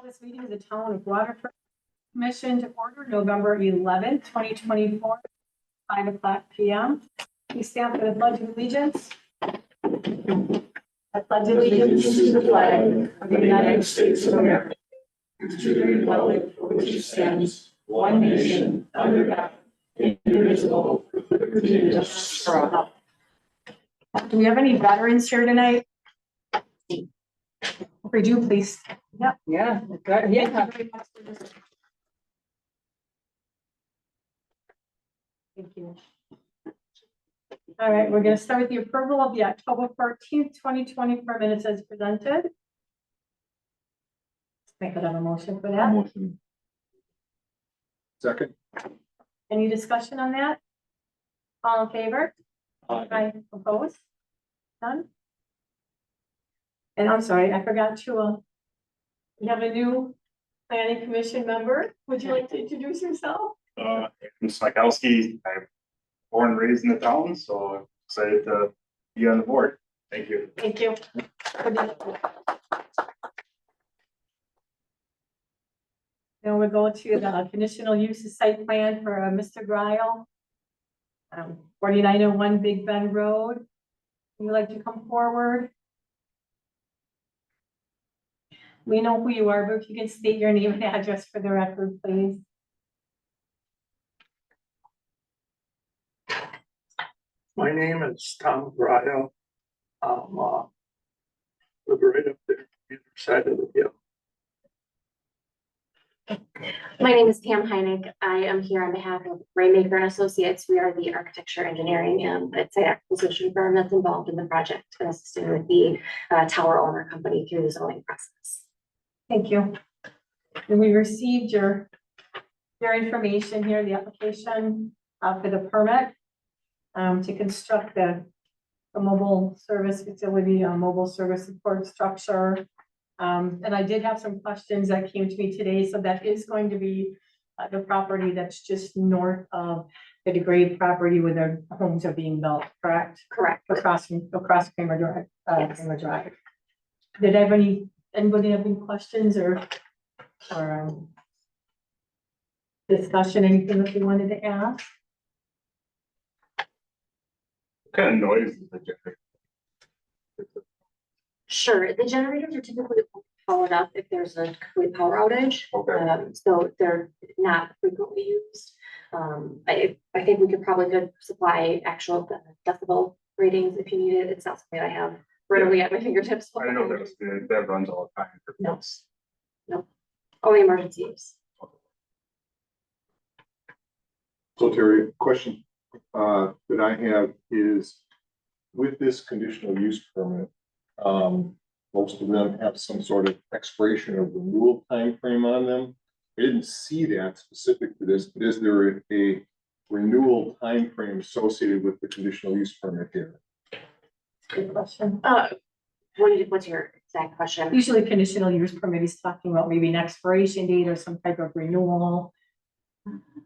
This meeting of the Town of Waterford Commission to order November 11th, 2024, 5:00 p.m. We stand for the Pledge of Allegiance. I pledge allegiance to the flag of the United States of America, to the republic for which it stands, one nation, under God, indivisible, with liberty and justice for all. Do we have any veterans here tonight? Would you please? Yep. Yeah. Thank you very much for this. Thank you. All right, we're going to start with the approval of the October 14th, 2024 minutes as presented. I could have a motion for that. Motion. Second. Any discussion on that? All in favor? Aye. Opposed? None? And I'm sorry, I forgot to, we have a new planning commission member. Would you like to introduce yourself? I'm Smikowski. I'm born and raised in the town, so excited to be on the board. Thank you. Thank you. Now we'll go to the conditional use site plan for Mr. Gryle. 4901 Big Bend Road. Would you like to come forward? We know who you are, but if you can state your name and address for the record, please. My name is Tom Gryle. Live right up there, either side of the hill. My name is Pam Heineck. I am here on behalf of Raymaker and Associates. We are the architecture, engineering, and site acquisition firm that's involved in the project and assisting with the tower owner company through the zoning process. Thank you. And we received your information here, the application for the permit to construct the mobile service facility, mobile service support structure. And I did have some questions that came to me today. So that is going to be the property that's just north of the DeGrave property where their homes are being built, correct? Correct. Across Kramer Drive. Yes. Kramer Drive. Did anybody have any questions or discussion, anything that you wanted to ask? What kind of noise is the generator? Sure. The generators are typically powered up if there's a complete power outage. Okay. So they're not frequently used. I think we could supply actual decibel ratings if you need it. It's not something I have readily at my fingertips. I know that runs all the time. No. Only emergency use. So Terry, question that I have is with this conditional use permit, most of them have some sort of expiration or renewal time frame on them. I didn't see that specific to this, but is there a renewal time frame associated with the conditional use permit here? Good question. What's your exact question? Usually conditional use permit is talking about maybe an expiration date or some type of renewal.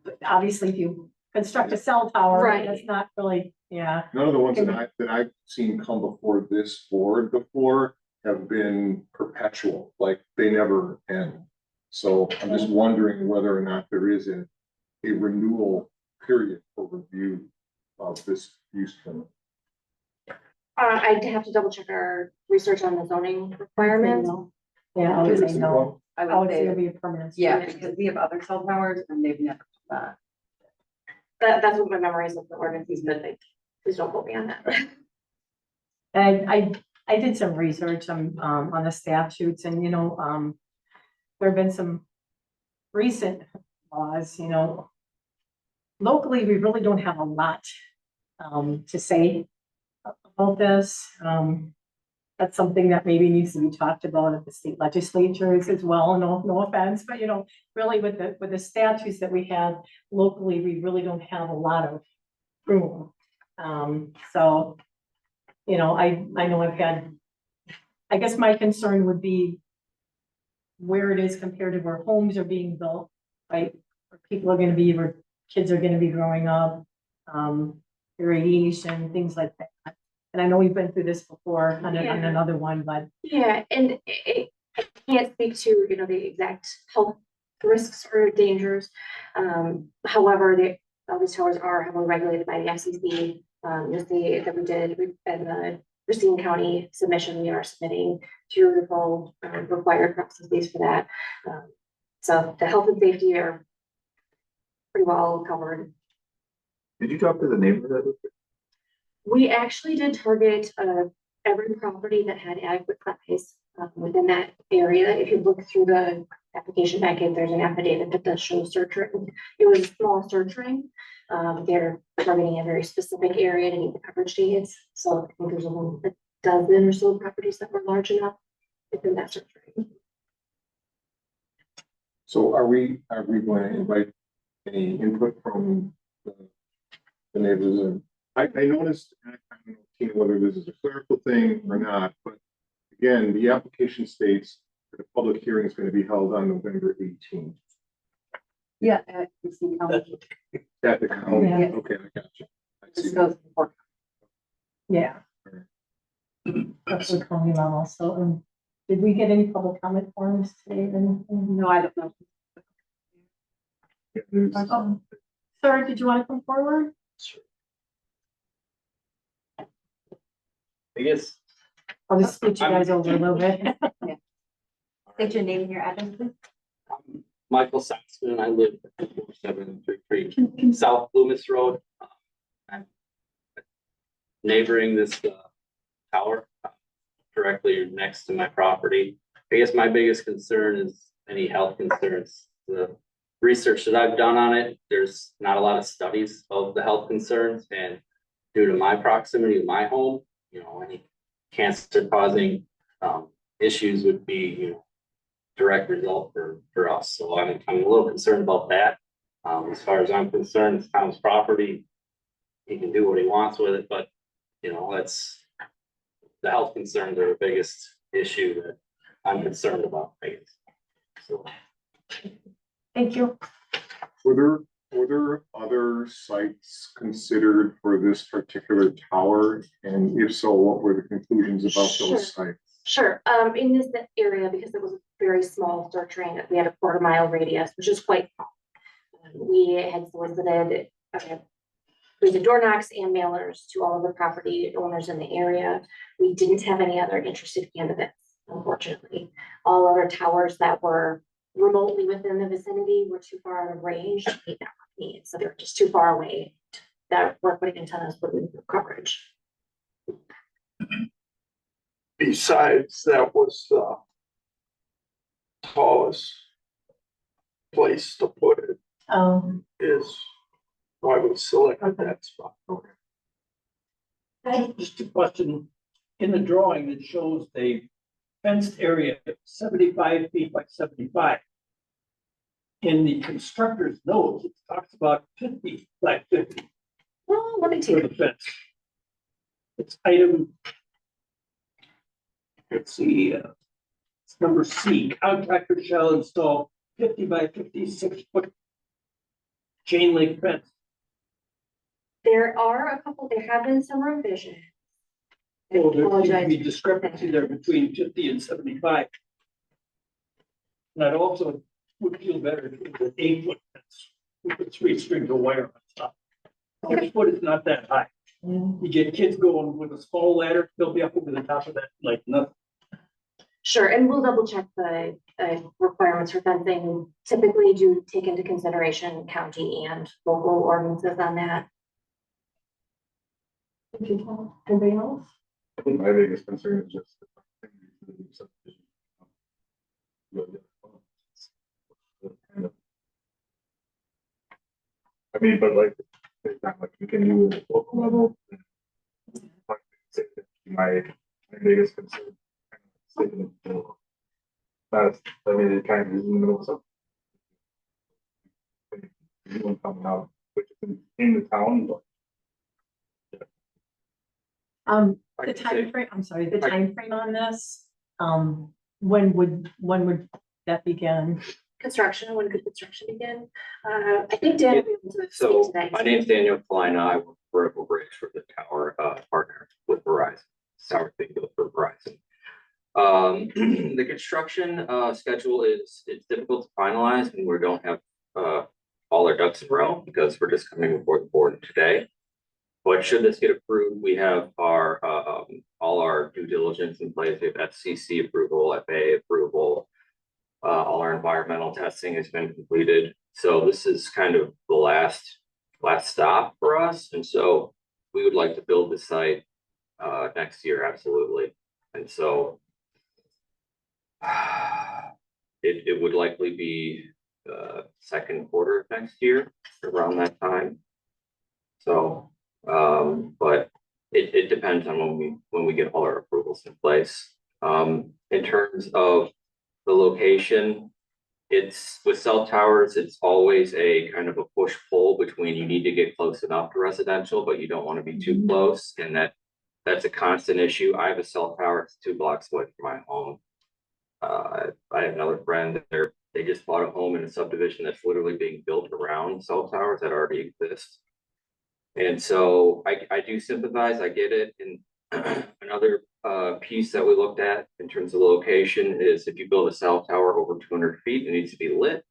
But obviously, if you construct a cell tower, Right. that's not really, yeah. None of the ones that I've seen come before this board before have been perpetual, like they never end. So I'm just wondering whether or not there is a renewal period for review of this use permit. I'd have to double check our research on the zoning requirements. Yeah, I would say no. I I would say it'll say, be a permanent. yeah, solution. because we have other cell towers and they've never done That's what my memory is of the ordinances, but please don't quote me on that. And I did some research on the statutes and, there have been some recent laws, locally, we really don't have a lot to say about this. That's something that maybe needs to be talked about at the state legislatures as well. No offense, but really with the statutes that we have locally, we really don't have a lot of room. So, I know I've had, I guess my concern would be where it is compared to where homes are being built, right? Where people are going to be, where kids are going to be growing up, radiation, things like that. And I know we've been through this before on another one, but Yeah, and can't speak to, the exact health risks or dangers. However, all these towers are heavily regulated by the FCC. You'll see that in the Racine County submission, we are submitting to the full required processes for that. So the health and safety are pretty well covered. Did you talk to the neighbor that was there? We actually did target every property that had adequate size within that area. If you look through the application packet, there's an affidavit that does show search ring. It was a small search ring. They're targeting a very specific area to meet the coverage needs. So I think there's a dozen or so properties that were large enough within that search ring. So are we going to invite any input from the neighbors? And I noticed, and I don't know, Tina, whether this is a clerical thing or not, but again, the application states that the public hearing is going to be held on November 18th. Yeah, at Racine County. At the county, Yeah. okay, I got you. I see This that. goes before. Yeah. That's the county level, so, did we get any public comment forms today? No, I don't know. Yeah, there's- Sir, did you want to come forward? I guess, I'll just scoot you guys over a little bit. State your name and your address, please. I'm Michael Saxton, I live at 4733 South Loomis Road. I'm neighboring this tower directly next to my property. I guess my biggest concern is any health concerns. The research that I've done on it, there's not a lot of studies of the health concerns, and due to my proximity to my home, any cancer causing issues would be, direct result for us. So I'm a little concerned about that. As far as I'm concerned, it's town's property. He can do what he wants with it, but that's the health concerns are the biggest issue that I'm concerned about, I guess. So Thank you. Were there other sites considered for this particular tower? And if so, what were the conclusions about Sure. those sites? Sure. In this area, because it was a very small search ring, we had a 1/4-mile radius, which is quite small. We had solicited we did door knocks and mailers to all of the property owners in the area. We didn't have any other interested candidates, unfortunately. All other towers that were remotely within the vicinity were too far out of range to meet network needs. So they were just too far away that we're putting antennas within coverage. Besides, that was the tallest place to put it, is why we selected that spot. Just a question, in the drawing, it shows a fenced area 75 feet by 75. In the constructor's notes, it talks about 50 by 50 Well, let me for take the fence. It's item. Let's see, it's number C, contractor shall install 50 by 56 foot chain link fence. There have been some revisions. I Well, there seems to apologize. be discrepancy there between 50 and 75. And I'd also would feel better if it was an 8-foot fence with 3 strings of wire on top. 6 foot is not that high. You get kids going with a small ladder, they'll be up over the top of that like nothing. Sure, and we'll double check the requirements for fencing. Typically do take into consideration county and local ordinances on that. Anybody else? I think my biggest concern is just. I mean, but like, it's not like you can do it at local level. My biggest concern. That's, I mean, it kind of is in the middle of something. Anyone coming out, which is in the town, but. The time frame. I'm sorry, the time frame on this, when would that begin? Construction, when could construction begin? I think Dan will be able to speak So to that. my name's Daniel Klein. I work for Vertical Bridge for the tower partner with Verizon. Tower thing built for Verizon. The construction schedule it's difficult to finalize when we don't have all our ducks in a row because we're just coming before the board today. But should this get approved, we have our all our due diligence in place. We have FCC approval, FAA approval. All our environmental testing has been completed. So this is kind of the last stop for us. And so we would like to build the site next year, absolutely. And so it would likely be second quarter of next year, around that time. So, but it depends on when we get all our approvals in place. In terms of the location, it's with cell towers, it's always a kind of a push-pull between you need to get close enough to residential, but you don't want to be too close, and that's a constant issue. I have a cell tower, it's 2 blocks away from my home. I have another friend there. They just bought a home in a subdivision that's literally being built around cell towers that already exist. And so I do sympathize, I get it. And another piece that we looked at in terms of location is if you build a cell tower over 200 feet, it needs to be lit.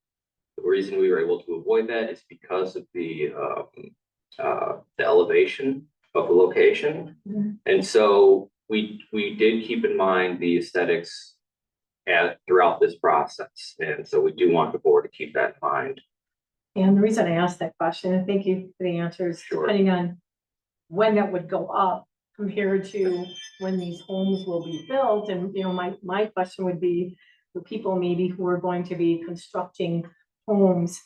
The reason we were able to avoid that is because of the elevation of the location. And so we did keep in mind the aesthetics throughout this process. And so we do want the board to keep that in mind. And the reason I asked that question, and thank you for the answers, Sure. depending on when that would go up compared to when these homes will be built. And, you know, my question would be for people maybe who are going to be constructing homes,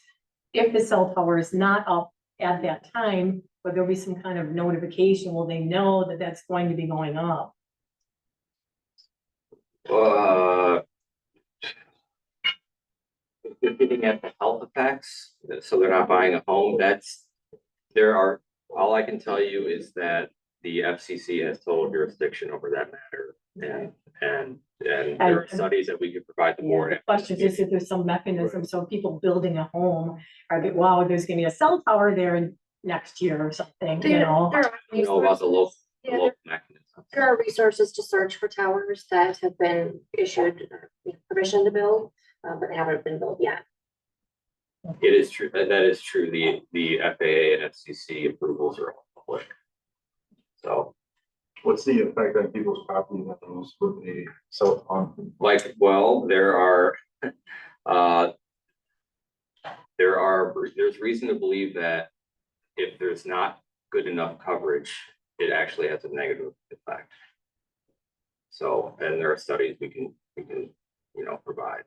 if the cell tower is not up at that time, but there'll be some kind of notification, will they know that that's going to be going up? Looking at the health effects, so they're not buying a home, all I can tell you is that the FCC has total jurisdiction over that matter. And there are studies that we could provide the The board. question is if there's some mechanism, so people building a home, are they, wow, there's gonna be a cell tower there next year or something, you know? You know about the local mechanisms. There are resources to search for towers that have been issued permission to build, but they haven't been built yet. It is true, that is true. The FAA and FCC approvals are all public. So, What's the effect on people's property values with the cell phone? like, well, there's reason to believe that if there's not good enough coverage, it actually has a negative effect. So, and there are studies we can, provide.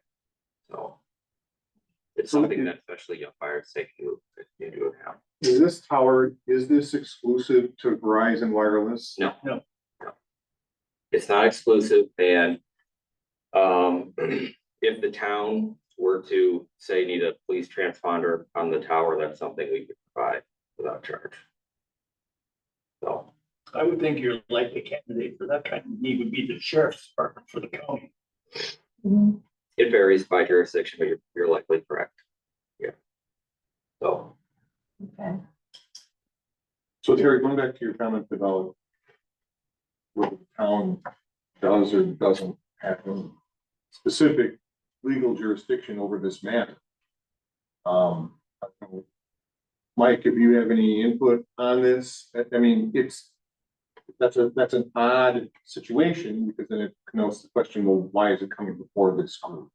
So it's something that especially young buyers take into account. Is this tower, is this exclusive to Verizon Wireless? No. No. It's not exclusive, and if the town were to say need a police transponder on the tower, that's something we could provide without charge. So I would think your likely candidate for that kind of need would be the sheriff's department for the county. it varies by jurisdiction, but you're likely correct. Yeah. So Okay. So Terry, going back to your comment about what the town does or doesn't have any specific legal jurisdiction over this matter. I don't know, Mike, if you have any input on this, I mean, that's an odd situation because then it connotes the question, well, why is it coming before this group?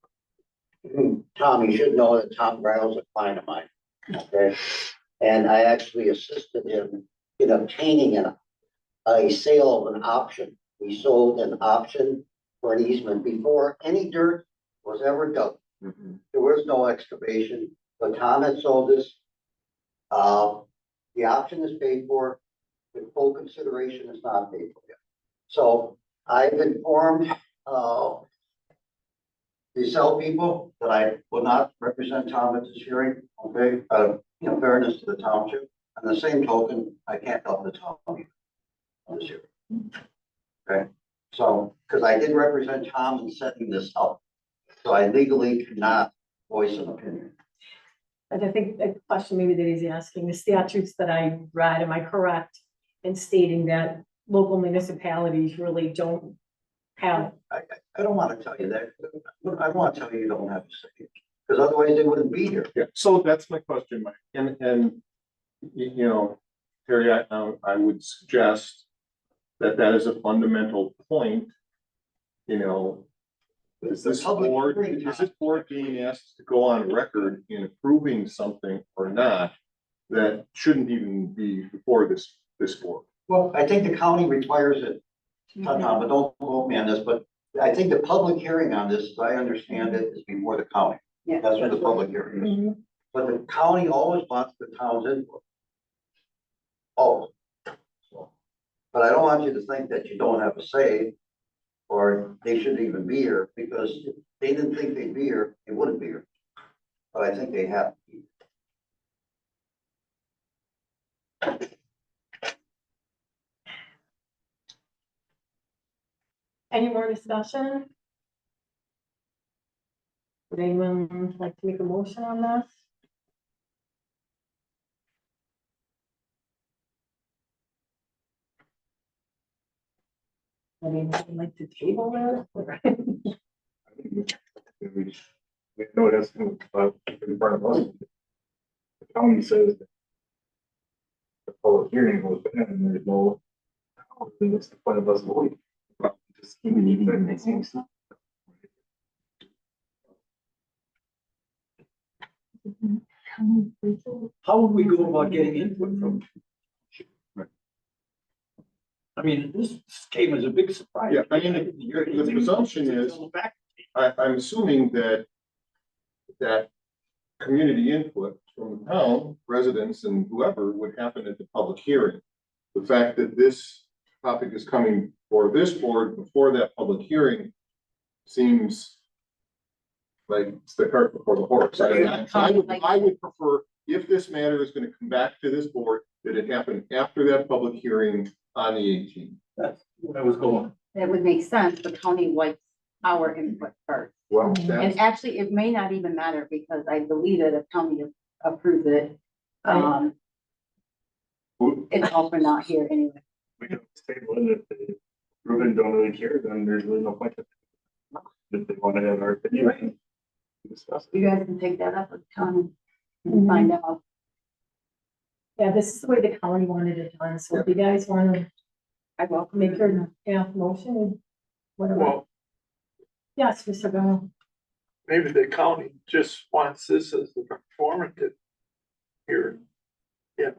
Tom, you should know that Tom Brown's a client of mine, okay? And I actually assisted him in obtaining a sale of an option. We sold an option for an easement before any dirt was ever dug. There was no excavation, but Tom had sold this. The option is paid for, the full consideration is not paid for yet. So I've informed, the sell people that I will not represent Tom at this hearing, okay, in fairness to the township. On the same token, I can't help the town on this hearing. Okay, so, because I did represent Tom in setting this up, so I legally cannot voice an opinion. And I think the question maybe that he's asking, the statutes that I read, am I correct in stating that local municipalities really don't Have, I don't wanna tell you that. I wanna tell you don't have to say it, because otherwise they wouldn't be here. Yeah, so that's my question, Mike, and, you know, Terry, I would suggest that that is a fundamental point, you know. Is this Public board, hearing is this board being asked to go on record in approving something or not that shouldn't even be before this board? Well, I think the county requires it, Tom, but don't quote me on this, but I think the public hearing on this, as I understand it, is before the county. Yeah. That's what the public hearing is. Mhm. But the county always wants the town's input. Always. But I don't want you to think that you don't have a say, or they shouldn't even be here, because if they didn't think they'd be here, they wouldn't be here. But I think they have. to be. Any more discussion? Would anyone like to make a motion on this? I mean, would you like to table it? We know it has to come in front of us. The county says. The public hearing was, and there's no. It's the point of us voting. Just keep it, that makes sense. How would we go about getting input from? I mean, this came as a big surprise. Yeah, I mean, the presumption is- I'm assuming that community input from the town, residents and whoever would happen at the public hearing. The fact that this topic is coming for this board before that public hearing seems like it's the cart before the horse. I would prefer, if this matter is gonna come back to this board, that it happen after that public hearing on the 18th. That's where I was going. That would make sense, the county likes our input first. Well, And that's, actually, it may not even matter because I believe that if county approves it, it's also not here anyway. We can table it if they prove it, don't really care, then there's really no point. If they want to have our opinion. Discuss it. You guys can take that up with county and find out. Yeah, this is the way the county wanted it done, so if you guys wanna I welcome make it. your, motion, whatever. Well, Yes, Mr. Bell. maybe the county just wants this as the informative here. To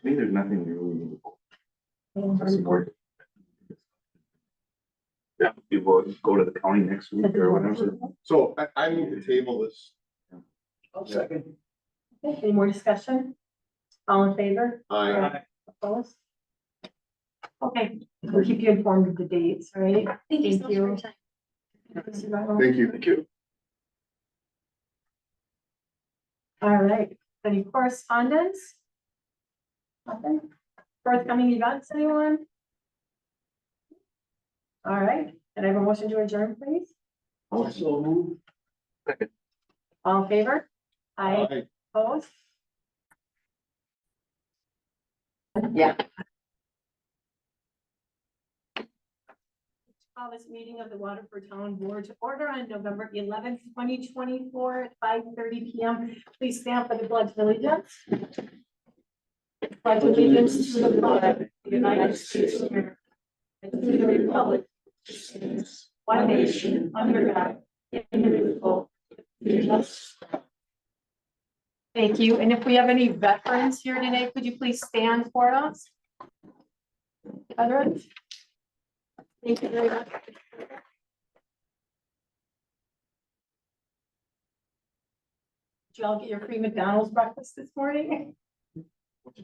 me, there's nothing really. Support. Yeah. We will go to the county next week or whatever. so I need to table this. I'll second. Okay, any more discussion? All in favor? Opposed? Okay, we'll keep you informed of the dates, all right? Thank you so much for your you. time. Mr. Bell. Thank you. Thank you. All right, any correspondence? Nothing? Forthcoming events, anyone? All right, can I have a motion to adjourn, please? Also move. All in favor? Aye, Aye. opposed? Yeah. Call this meeting of the Waterford Town Board to order on November 11th, 2024 at 5:30 p.m. Please stand for the pledge of allegiance. Pledge allegiance to the flag of the United States of America and to the republic, which stands one nation under God, indivisible, with justice. Thank you. And if we have any veterans here today, could you please stand for us? Veterans? Thank you very much. Did y'all get your free McDonald's breakfast this morning?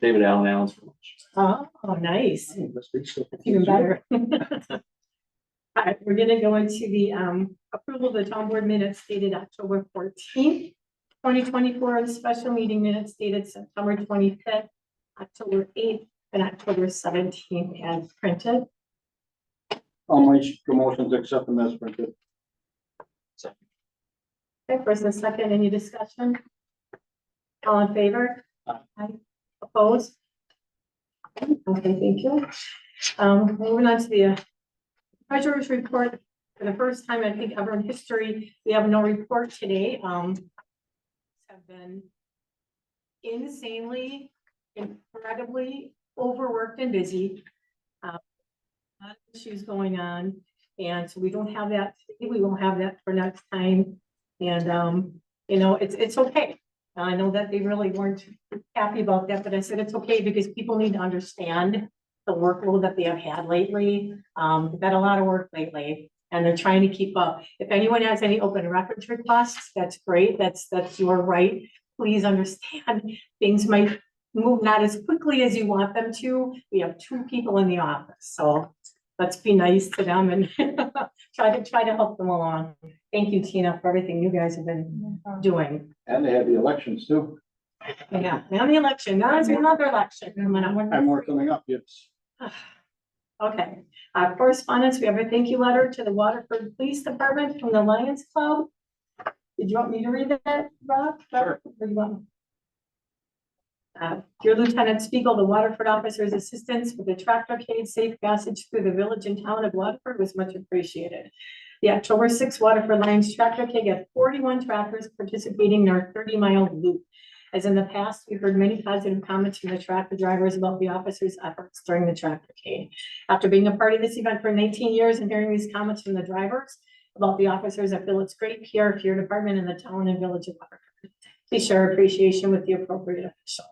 David Allen's for lunch. Oh, nice. That's even better. All right, we're gonna go into the approval of the town board minutes dated October 14th, 2024, the special meeting minutes dated September 25th, October 8th, and October 17th as printed. I'll make the motion to accept them as printed. Okay, first and second, any discussion? All in favor? Aye. Opposed? Okay, thank you. Moving on to the treasurer's report. For the first time, I think ever in history, we have no report today. Have been insanely, incredibly overworked and busy. A lot of issues going on, and so we don't have that today. We won't have that for next time. And you know, it's okay. I know that they really weren't happy about that, but I said it's okay because people need to understand the workload that they have had lately. They've had a lot of work lately, and they're trying to keep up. If anyone has any open records requests, that's great. That's your right. Please understand, things might move not as quickly as you want them to. We have 2 people in the office, so let's be nice to them and try to help them along. Thank you, Tina, for everything you guys have been doing. And they had the elections too. Yeah, now the election, now it's another election coming up. And more coming up, yes. Okay, correspondence, we have a thank you letter to the Waterford Police Department from the Lions Club. Did you want me to read that, Rob? Sure. Or you want? Dear Lieutenant Spiegel, the Waterford officer's assistance with the tractorcade safe passage through the village and town of Waterford was much appreciated. The October 6th Waterford Lions tractorcade had 41 tractors participating in our 30-mile loop. As in the past, we've heard many positive comments from the tractor drivers about the officers' efforts during the tractorcade. After being a part of this event for 19 years and hearing these comments from the drivers about the officers, I feel it's great PR for your department and the town and village of Waterford. Please share appreciation with the appropriate officials.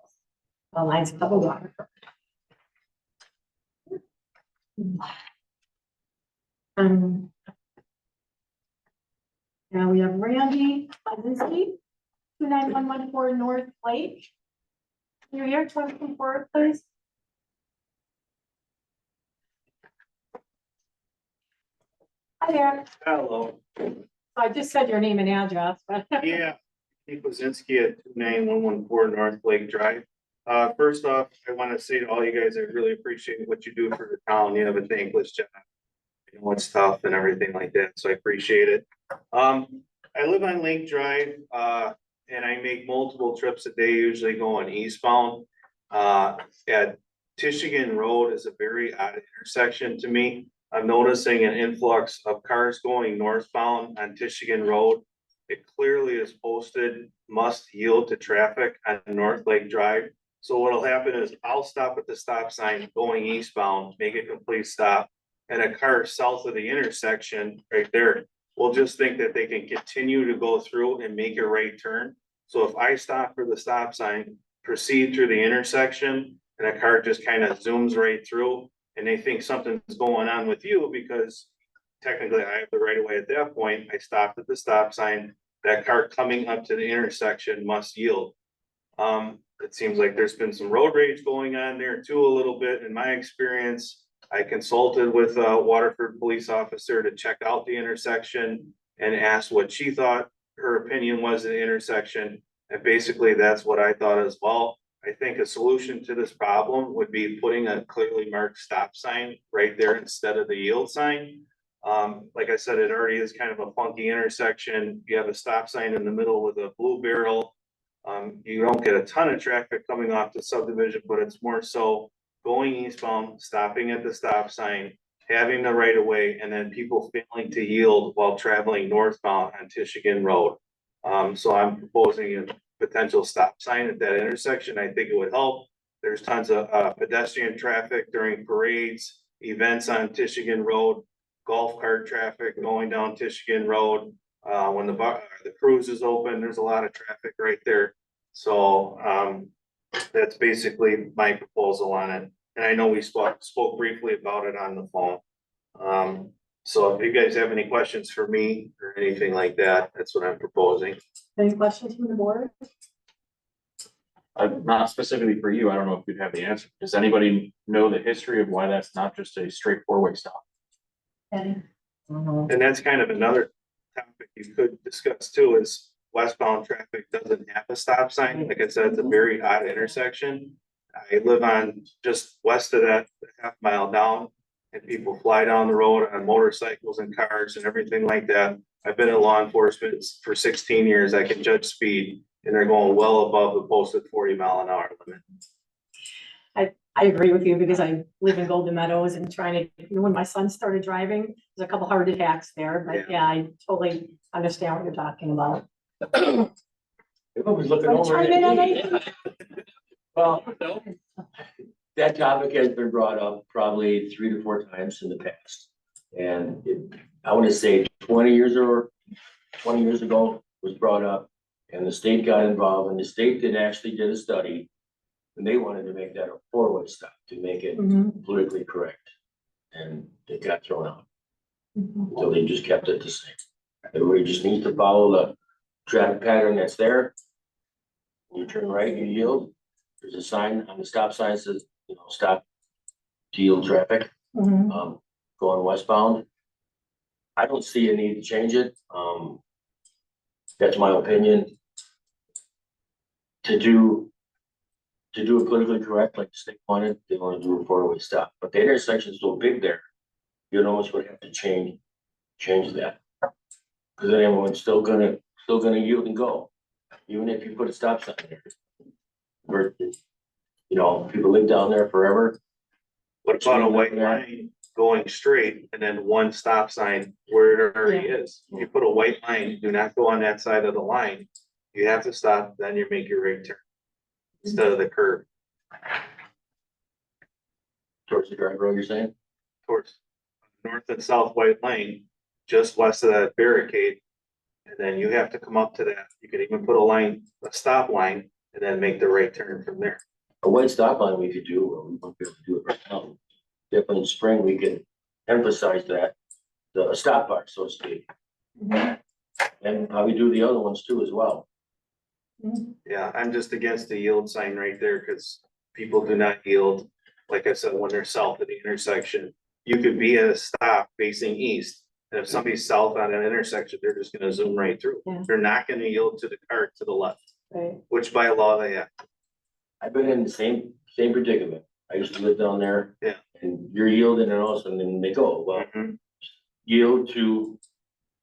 Lions Club of Waterford. Now we have Randy Linsky, 29114 North Lake. You're here, 24, please. Hi there. Hello, So I just said your name and address, but yeah, Nick Wazinski at 29114 North Lake Drive. First off, I want to say to all you guys, I really appreciate what you do for the town. You have a thankless job. You know, it's tough and everything like that, so I appreciate it. I live on Lake Drive, and I make multiple trips a day, usually going eastbound. At Tishigan Road is a very odd intersection to me. I'm noticing an influx of cars going northbound on Tishigan Road. It clearly is posted, must yield to traffic on North Lake Drive. So what'll happen is I'll stop at the stop sign going eastbound, make a complete stop. And a car south of the intersection right there will just think that they can continue to go through and make a right turn. So if I stop for the stop sign, proceed through the intersection, and a car just kind of zooms right through, and they think something's going on with you because technically I have the right of way at that point. I stopped at the stop sign. That car coming up to the intersection must yield. It seems like there's been some road rage going on there too, a little bit. In my experience, I consulted with a Waterford police officer to check out the intersection and asked what she thought her opinion was of the intersection. And basically that's what I thought as well. I think a solution to this problem would be putting a clearly marked stop sign right there instead of the yield sign. Like I said, it already is kind of a funky intersection. You have a stop sign in the middle with a blue barrel. You don't get a ton of traffic coming off the subdivision, but it's more so going eastbound, stopping at the stop sign, having the right of way, and then people failing to yield while traveling northbound on Tishigan Road. So I'm proposing a potential stop sign at that intersection. I think it would help. There's tons of pedestrian traffic during parades, events on Tishigan Road, golf cart traffic going down Tishigan Road. When the cruise is open, there's a lot of traffic right there. So that's basically my proposal on it. And I know we spoke briefly about it on the phone. So if you guys have any questions for me or anything like that, that's what I'm proposing. any questions from the board? Not specifically for you, I don't know if you'd have the answer. Does anybody know the history of why that's not just a straight four-way stop? Eddie? And that's kind of another topic you could discuss too, is westbound traffic doesn't have a stop sign. Like I said, it's a very odd intersection. I live on just west of that, half mile down, and people fly down the road on motorcycles and cars and everything like that. I've been in law enforcement for 16 years. I can judge speed, and they're going well above the posted 40-mile-an-hour limit. I agree with you because I live in Golden Meadows and trying to, when my son started driving, there's a couple heart attacks there, but yeah, I totally understand what you're talking about. Everyone's looking Wanna over. chime in on anything? Well, that topic has been brought up probably 3 to 4 times in the past. And I want to say 20 years ago was brought up and the state got involved and the state actually did a study. And they wanted to make that a 4-way stop to make it Mhm, politically correct. And it got thrown out. mhm. So they just kept it the same. Everybody just needs to follow the traffic pattern that's there. You turn right, you yield. There's a sign on the stop sign that says, stop to yield traffic, Mhm. going westbound. I don't see a need to change it. That's my opinion. To do it politically correct, like the state wanted, they want to do a 4-way stop, but the intersection's so big there. You almost would have to change that. Cause then everyone's still gonna yield and go, even if you put a stop sign there. Or, people live down there forever. What about a white line going straight and then one stop sign where it already is? You put a white line, do not go on that side of the line. You have to stop, then you make your right turn instead of the curve Towards the drive road, you're saying? towards north and south white lane, just west of that barricade. And then you have to come up to that. You could even put a stop line, and then make the right turn from there. A white stop line we could do, but we won't be able to do it right now. Definitely in spring, we can emphasize that, the stop bar, so to speak. And probably do the other ones too as well. Yeah, I'm just against the yield sign right there, because people do not yield. Like I said, when they're south of the intersection, you could be at a stop facing east. And if somebody's south on an intersection, they're just gonna zoom right through. Yeah. They're not gonna yield to the car to the left, Right. which by law they have. I've been in the same predicament. I used to live down there. Yeah. And you're yielding and all of a sudden then they go, well, yield to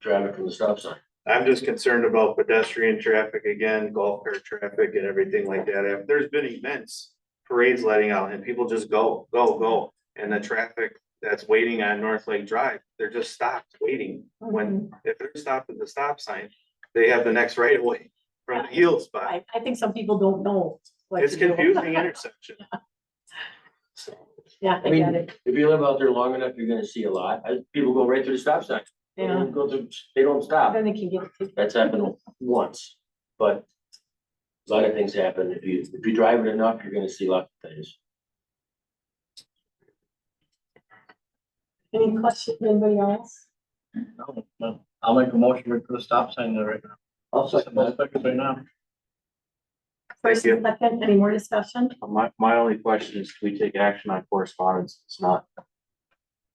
traffic from the stop sign. I'm just concerned about pedestrian traffic again, golf cart traffic and everything like that. If there's been events, parades letting out and people just go. And the traffic that's waiting on North Lake Drive, they're just stopped waiting. When, if they're stopped at the stop sign, they have the next right of way from the yield spot. I think some people don't know. what It's to do. confusing intersection. So, Yeah, I I mean, get it. if you live out there long enough, you're gonna see a lot. People go right through the stop sign. They Yeah, don't stop. then they can get it. That's happened once, but a lot of things happen. If you drive it enough, you're gonna see lots of things. Any questions, anybody else? No. I'll make a motion to put a stop sign there right now. I'll second that. Right now. First and second, any more discussion? My only question is, do we take action on correspondence? It's not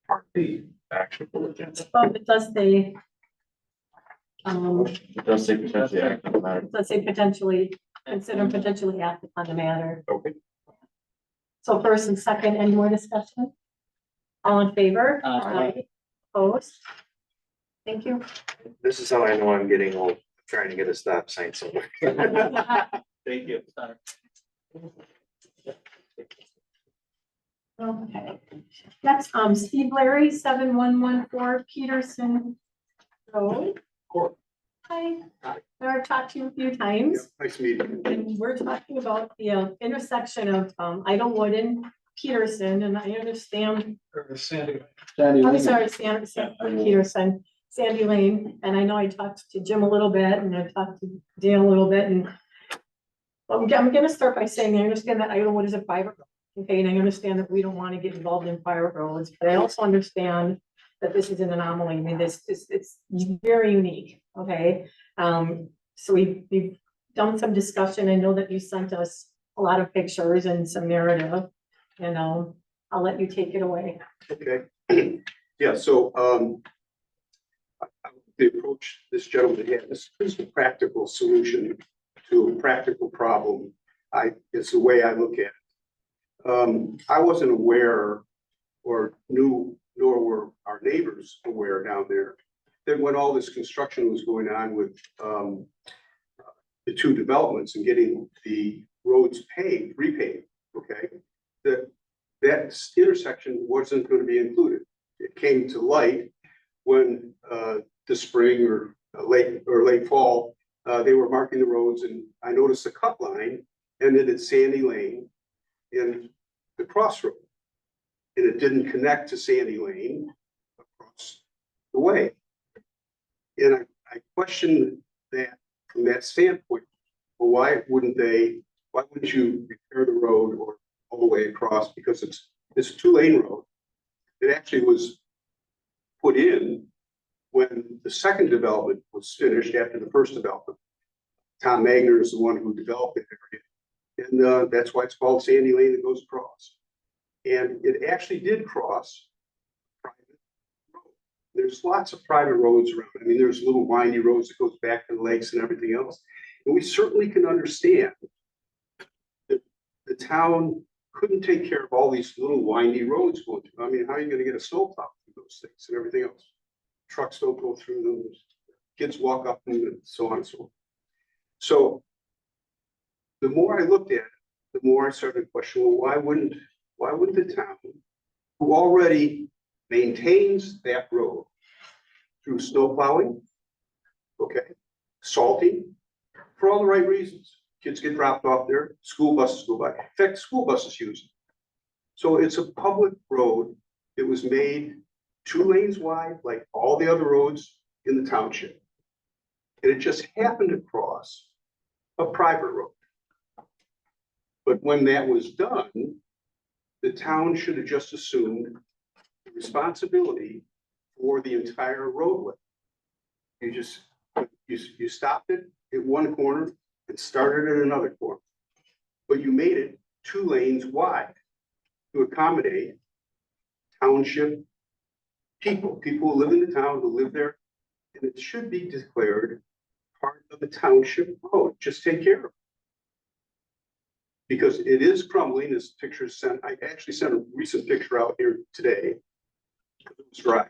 part of the actionable agenda. Oh, it does say. It does say potentially action on that. Let's say potentially, consider potentially active on the matter. Okay. So first and second, any more discussion? All in favor? Aye. Opposed? Thank you. this is how I know I'm getting old, trying to get a stop sign somewhere. Thank you. Okay. Next, Steve Larry, 7114 Peterson Road. Hi. I've talked to you a few times. Nice meeting. And we're talking about the intersection of Idlewood and Peterson, and I understand, I'm sorry, Peterson, Sandy Lane, and I know I talked to Jim a little bit, and I talked to Dan a little bit, and I'm gonna start by saying, I understand that Idlewood is a private road, okay, and I understand that we don't want to get involved in private roads, but I also understand that this is an anomaly. I mean, it's very unique, okay? So we've done some discussion. I know that you sent us a lot of pictures and some narrative, and I'll let you take it away. Okay, yeah, so, the approach this gentleman had, this is a practical solution to a practical problem. It's the way I look at it. I wasn't aware or knew, nor were our neighbors aware down there, that when all this construction was going on with, the two developments and getting the roads paved, repaved, okay? That that intersection wasn't going to be included. It came to light when the spring or late fall, they were marking the roads, and I noticed the cut line ended at Sandy Lane in the crossroad. And it didn't connect to Sandy Lane across the way. And I questioned that from that standpoint. Well, why wouldn't you repair the road or all the way across? Because it's a 2-lane road. It actually was put in when the second development was finished after the first development. Tom Magner is the one who developed the area. And that's why it's called Sandy Lane that goes across. And it actually did cross private road. There's lots of private roads around. I mean, there's little windy roads that goes back to the lakes and everything else. And we certainly can understand that the town couldn't take care of all these little windy roads going through. I mean, how are you going to get a snowplow through those things and everything else? Trucks don't go through them. Kids walk up them and so on and so on. So the more I looked at it, the more I started to question, well, why wouldn't the town, who already maintains that road through snow plowing, okay, salting, for all the right reasons. Kids get dropped off there, school buses go by. In fact, school buses use it. So it's a public road. It was made 2 lanes wide, like all the other roads in the township. And it just happened to cross a private road. But when that was done, the town should have just assumed the responsibility for the entire roadway. You stopped it at one corner and started at another corner. But you made it 2 lanes wide to accommodate township people who live in the town, who live there, and it should be declared part of the township road. Just take care of it. Because it is crumbling, this picture is sent. I actually sent a recent picture out here today. It was dry.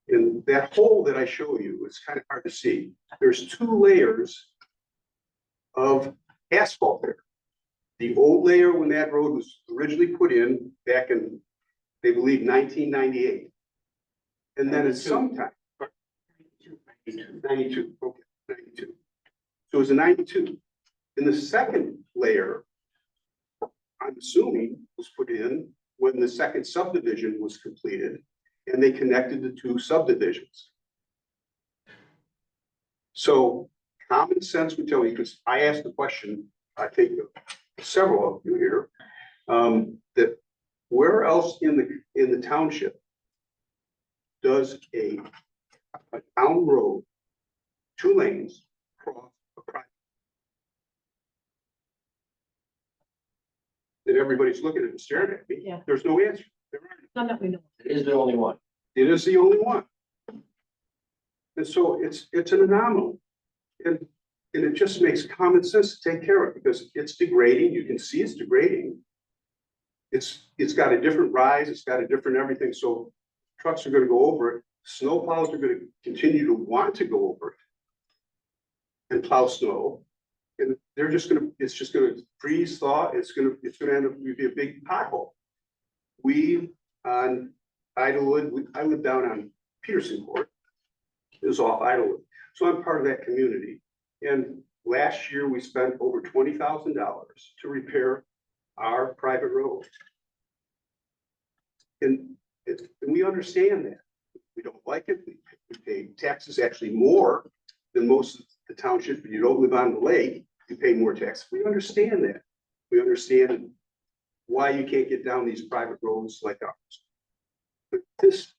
And that hole that I show you, it's kind of hard to see. There's 2 layers of asphalt there. The old layer, when that road was originally put in back in, they believe, 1998. And then at some time, 92, okay, 92. So it was a 92. And the second layer, I'm assuming, was put in when the second subdivision was completed and they connected the 2 subdivisions. So common sense would tell you, because I asked the question, I think several of you here, that where else in the township does a town road, 2 lanes, cross a private? That everybody's looking at and staring at me. Yeah. There's no answer. There aren't. None that we know. It is the only one. It is the only one. And so it's an anomaly. And it just makes common sense to take care of it because it's degrading. You can see it's degrading. It's got a different rise, it's got a different everything. So trucks are going to go over it. Snow plows are going to continue to want to go over it and plow snow. And they're just going to, it's just going to freeze thaw. It's going to end up be a big pothole. We on Idlewood, I live down on Peterson Court. It was off Idlewood. So I'm part of that community. And last year we spent over $20,000 to repair our private road. And we understand that. We don't like it. We pay taxes actually more than most of the township. If you don't live on the lake, you pay more tax. We understand that. We understand why you can't get down these private roads like ours. But this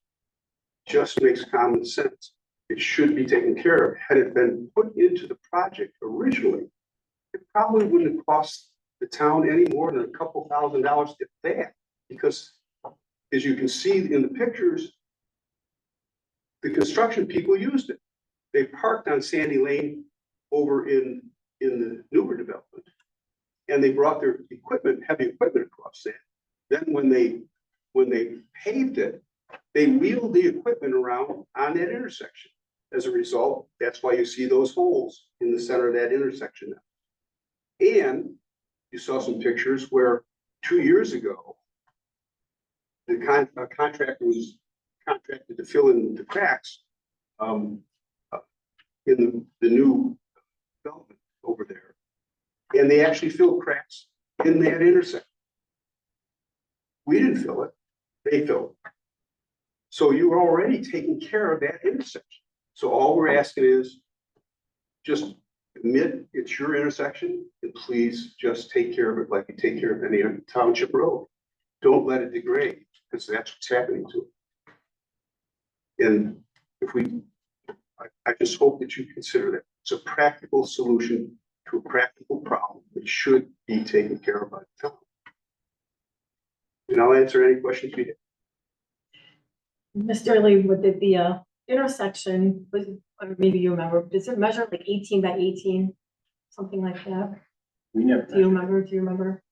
just makes common sense. It should be taken care of. Had it been put into the project originally, it probably wouldn't have cost the town any more than a couple $1,000 if that. Because as you can see in the pictures, the construction people used it. They parked on Sandy Lane over in the newer development. And they brought their equipment, heavy equipment across there. Then when they paved it, they wheeled the equipment around on that intersection. As a result, that's why you see those holes in the center of that intersection now. And you saw some pictures where 2 years ago, a contractor was contracted to fill in the cracks, in the new development over there. And they actually filled cracks in that intersection. We didn't fill it, they filled it. So you were already taking care of that intersection. So all we're asking is just admit it's your intersection and please just take care of it like you take care of any other township road. Don't let it degrade because that's what's happening to it. And if I just hope that you consider that it's a practical solution to a practical problem that should be taken care of by the town. And I'll answer any questions you have. Mr. Lee, with the intersection, was, or maybe you remember, does it measure like 18 by 18? Something like that? We never, Do you remember?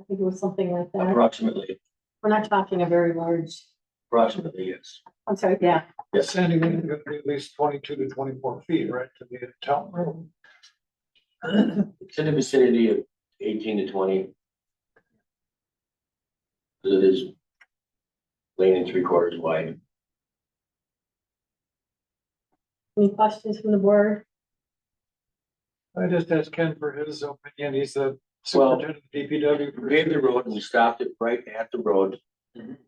I think it was something like that. approximately, We're not talking a very large, yes. I'm sorry, yeah. Yes. Sandy, we're gonna be at least 22 to 24 feet, right, to be a town road. It's in the vicinity of 18 to 20. Because it is lane and 3/4 wide. Any questions from the board? I just asked Ken for his opinion. He's the Well, superintendent of DPW. We paved the road and we stopped it right at the road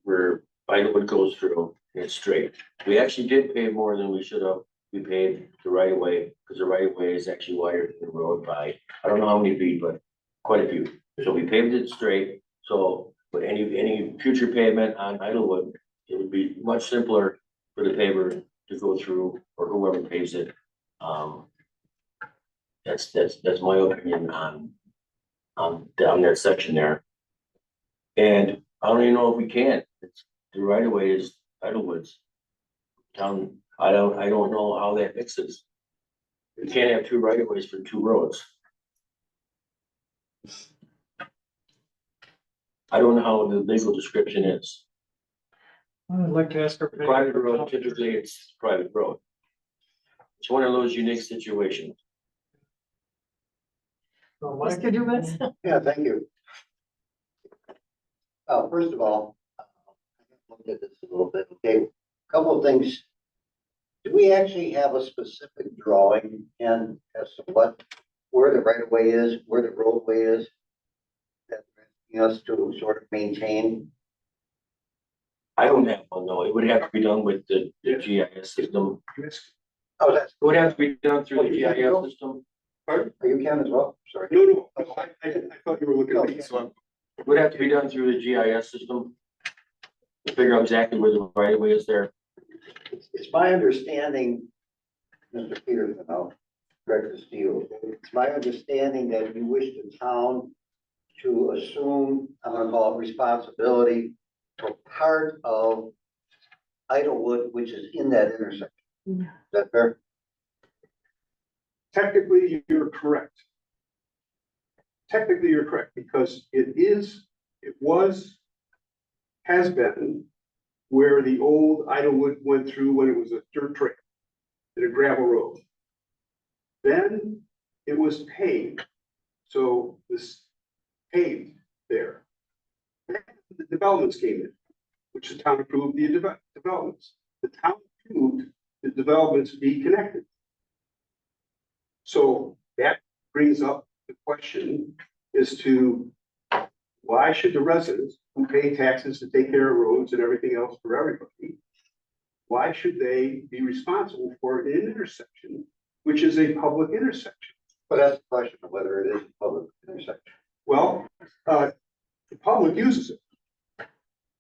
where Vitalwood goes through and it's straight. We actually did pave more than we should have. We paved the right of way because the right of way is actually wider than the road by, I don't know how many feet, but quite a few. So we paved it straight. So with any future pavement on Idlewood, it would be much simpler for the paver to go through or whoever paves it. That's my opinion on that section there. And I don't even know if we can. It's the right of way is Idlewood's town. I don't know how that mixes. We can't have two right of ways for two roads. I don't know how the legal description is. I'd like to ask her. Private road, typically it's private road. It's one of those unique situations. Mr. Dubus? Yeah, thank you. First of all, I looked at this a little bit, okay, couple of things. Do we actually have a specific drawing and as to where the right of way is, where the roadway is? That us to sort of maintain? I don't have one, no. It would have to be done with the GIS system. Oh, that's, It would have to be done through the GIS system. are you Ken as well? Sorry. No, I thought you were looking at me, so It would have to be done through the GIS system. To figure out exactly where the right of way is there. It's my understanding, Mr. Peterson, I'll direct this to you. It's my understanding that you wish the town to assume, I'm gonna call it responsibility for part of Idlewood, which is in that intersection. Is that fair? technically you're correct. Technically, you're correct because has been where the old Idlewood went through when it was a dirt trail and a gravel road. Then it was paved. So this paved there. Then the developments came in, which the town approved the developments. The town approved the developments be connected. So that brings up the question as to why should the residents who pay taxes to take care of roads and everything else for everybody, why should they be responsible for an intersection, which is a public intersection? But that's the question of whether it is a public intersection. Well, the public uses it.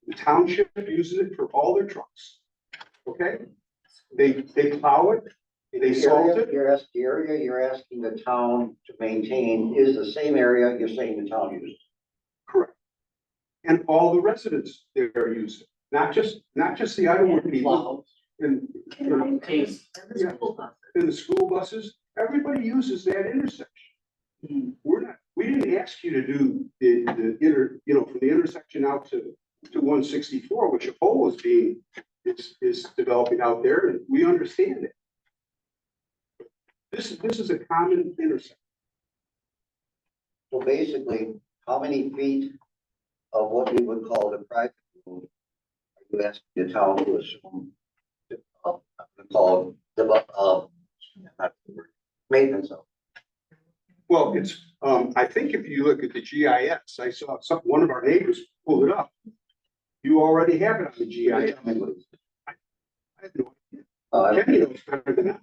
The township uses it for all their trucks. Okay? They plow it, they salt it. The area you're asking the town to maintain is the same area you're saying the town uses. Correct. And all the residents there use it, not just the Idlewood people. And the school buses, everybody uses that intersection. We didn't ask you to do from the intersection out to 164, which a pole is developing out there, and we understand it. This is a common intersection. So basically, how many feet of what we would call the private road you ask the town to assume, I'm gonna call it, not the word, maintenance of. Well, it's, I think if you look at the GIS, I saw one of our neighbors pull it up. You already have it on the GIS. I have no idea. Kenny knows better than I.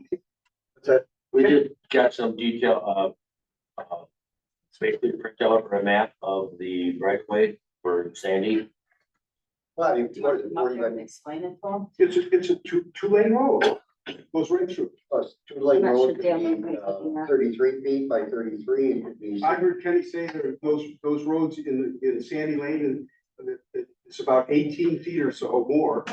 We did got some detail, it's basically a printout or a map of the right of way for Sandy. Well, I mean, Do you want to come up here and explain it to them? It's a two-lane road. It goes right through. plus two lane I'm not road sure could Dan be, would agree with that. 33 feet by 33, it could be. I heard Kenny say that those roads in Sandy Lane and that it's about 18 feet or so more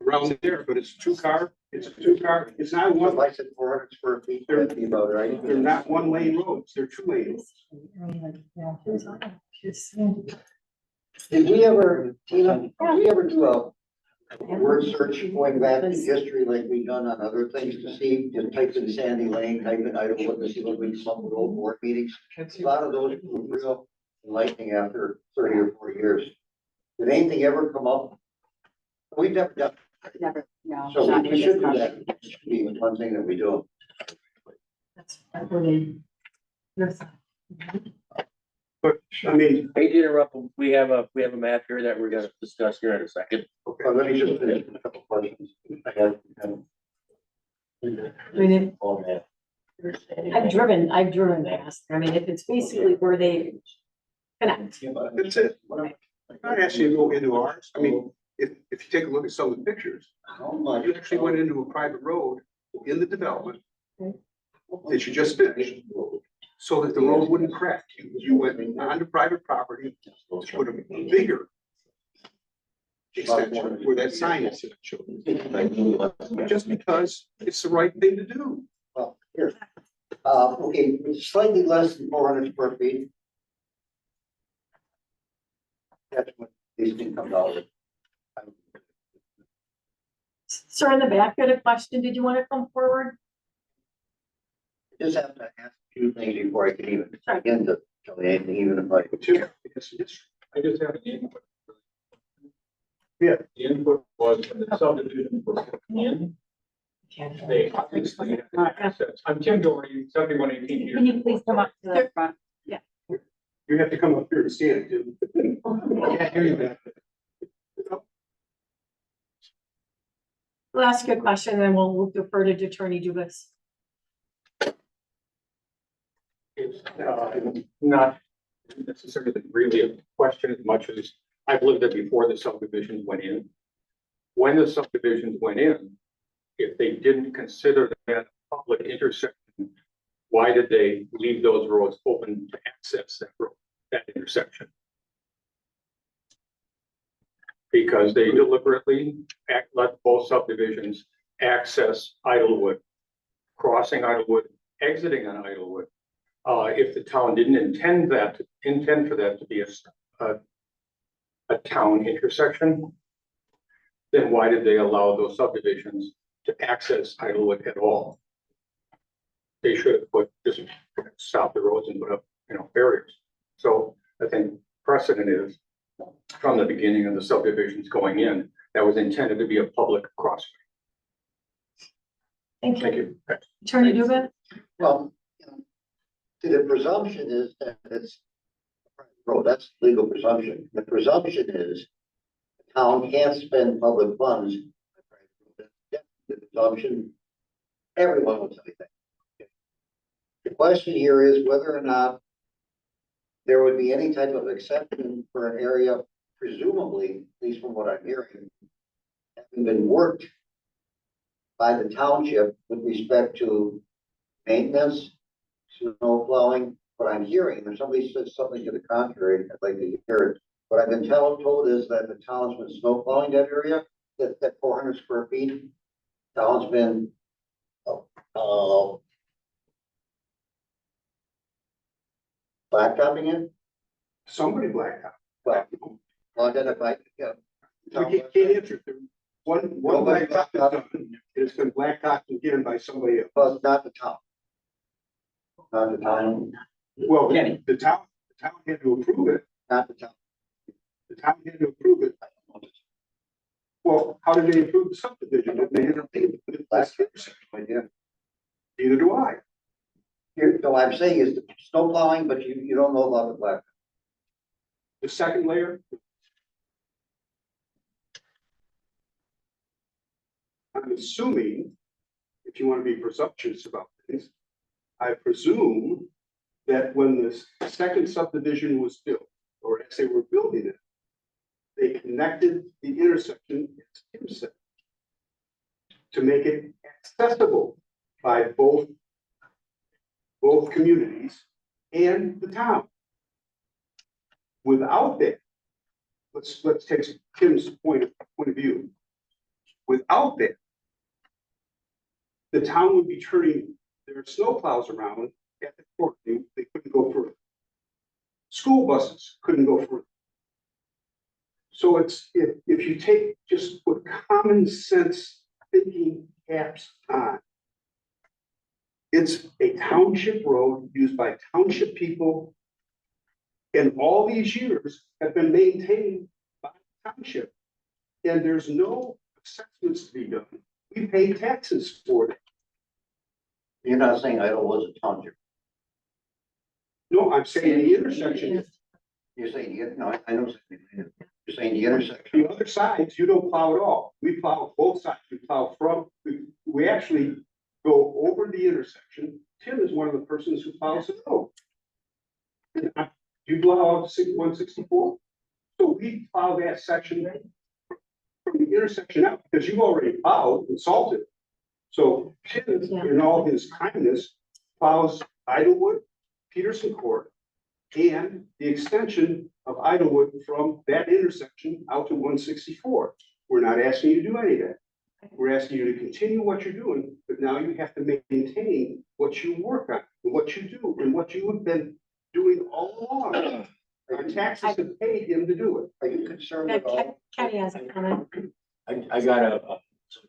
around there, but it's a two-car, it's not If one, I said 400 square feet, that'd be about right. they're not one-lane roads, they're two-lane roads. Did we ever, Tina, did we ever do a word search going back in history like we've done on other things to see, just type in Sandy Lane, type in Idlewood to see what we come up with old board meetings? A lot of those were real enlightening after 30 or 40 years. Did anything ever come up? We've never done, Never, no. so not we should in do this that. It should be one thing that we do. That's what they. But, I mean, Hey, to interrupt, we have a map here that we're gonna discuss here in a second. But let me just finish with a couple questions. I have, I mean, Oh, man. I've driven past. I mean, if it's basically where they connect. that's it. I'm not asking you to go into ours. I mean, if you take a look at some of the pictures, how much? you actually went into a private road in the development that you just finished, so that the road wouldn't crack. You went onto private property to put a bigger extension where that sign is. Just because it's the right thing to do. Well, here. Okay, slightly less than 400 square feet. That's what these things come out with. Sir, in the back, you had a question. Did you want to come forward? Just have to ask a few things before I can even begin to tell you anything, even if I. I just have an input. Yeah, the input was when the subdivision was coming in, they obviously had access. I'm Tim Doherty, 7118 here. Can you please come up to the front? You have to come up here to stand. Jim. I can't hear you, man. We'll ask you a question and then we'll defer to Attorney Dubus. It's not necessarily really a question as much as I've lived there before the subdivisions went in. When the subdivisions went in, if they didn't consider that a public intersection, why did they leave those roads open to access that road, that intersection? Because they deliberately let both subdivisions access Idlewood, crossing Idlewood, exiting on Idlewood. If the town didn't intend for that to be a town intersection, then why did they allow those subdivisions to access Idlewood at all? They should have just stop the roads and put up, barriers. So I think precedent is from the beginning of the subdivisions going in, that was intended to be a public crossway. Thank Thank you. you. Attorney Dubus? Well, see, the presumption is that it's a private road. That's legal presumption. The presumption is the town can't spend public funds. on private road. That's the presumption. Everyone will tell you that. The question here is whether or not there would be any type of exception for an area, presumably, at least from what I'm hearing, having been worked by the township with respect to maintenance, snow plowing. What I'm hearing, if somebody says something to the contrary, I'd like to hear it. What I've been told is that the town's been snow plowing that area, that 400 square feet. Town's been, blacktopping it. Somebody blacktop. Well, then if I, We can't answer. One blacktop is done. It's been blacktopped again by somebody else. but not the town. Not the town, Well, the town had to approve it. not the town. The town had to approve it. Well, how did they improve the subdivision? They didn't improve the last intersection. Neither do I. Here, so I'm saying is the snow plowing, but you don't know about the black. The second layer. I'm assuming, if you want to be presumptuous about things, I presume that when the second subdivision was built, or as they were building it, they connected the intersection, as Tim said, to make it accessible by both communities and the town. Without that, let's take Tim's point of view. Without that, the town would be turning their snowplows around at the court. They couldn't go further. School buses couldn't go further. So it's, if you take just put common sense thinking caps on, it's a township road used by township people. And all these years have been maintained by the township. And there's no assessments to be done. We pay taxes for it. You're not saying Idlewood's a township. No, I'm saying the intersection. You're saying, no, I know. You're saying the intersection. The other sides, you don't plow at all. We plow both sides. We plow from, we actually go over the intersection. Tim is one of the persons who plows the road. You plow out 164? So we plow that section from the intersection out because you've already plowed and salted. So Tim, in all his kindness, plows Idlewood, Peterson Court, and the extension of Idlewood from that intersection out to 164. We're not asking you to do any of that. We're asking you to continue what you're doing, but now you have to maintain what you work on, and what you do, and what you have been doing all along. Our taxes have paid him to do it. Are you concerned at all? Kenny has a comment. I got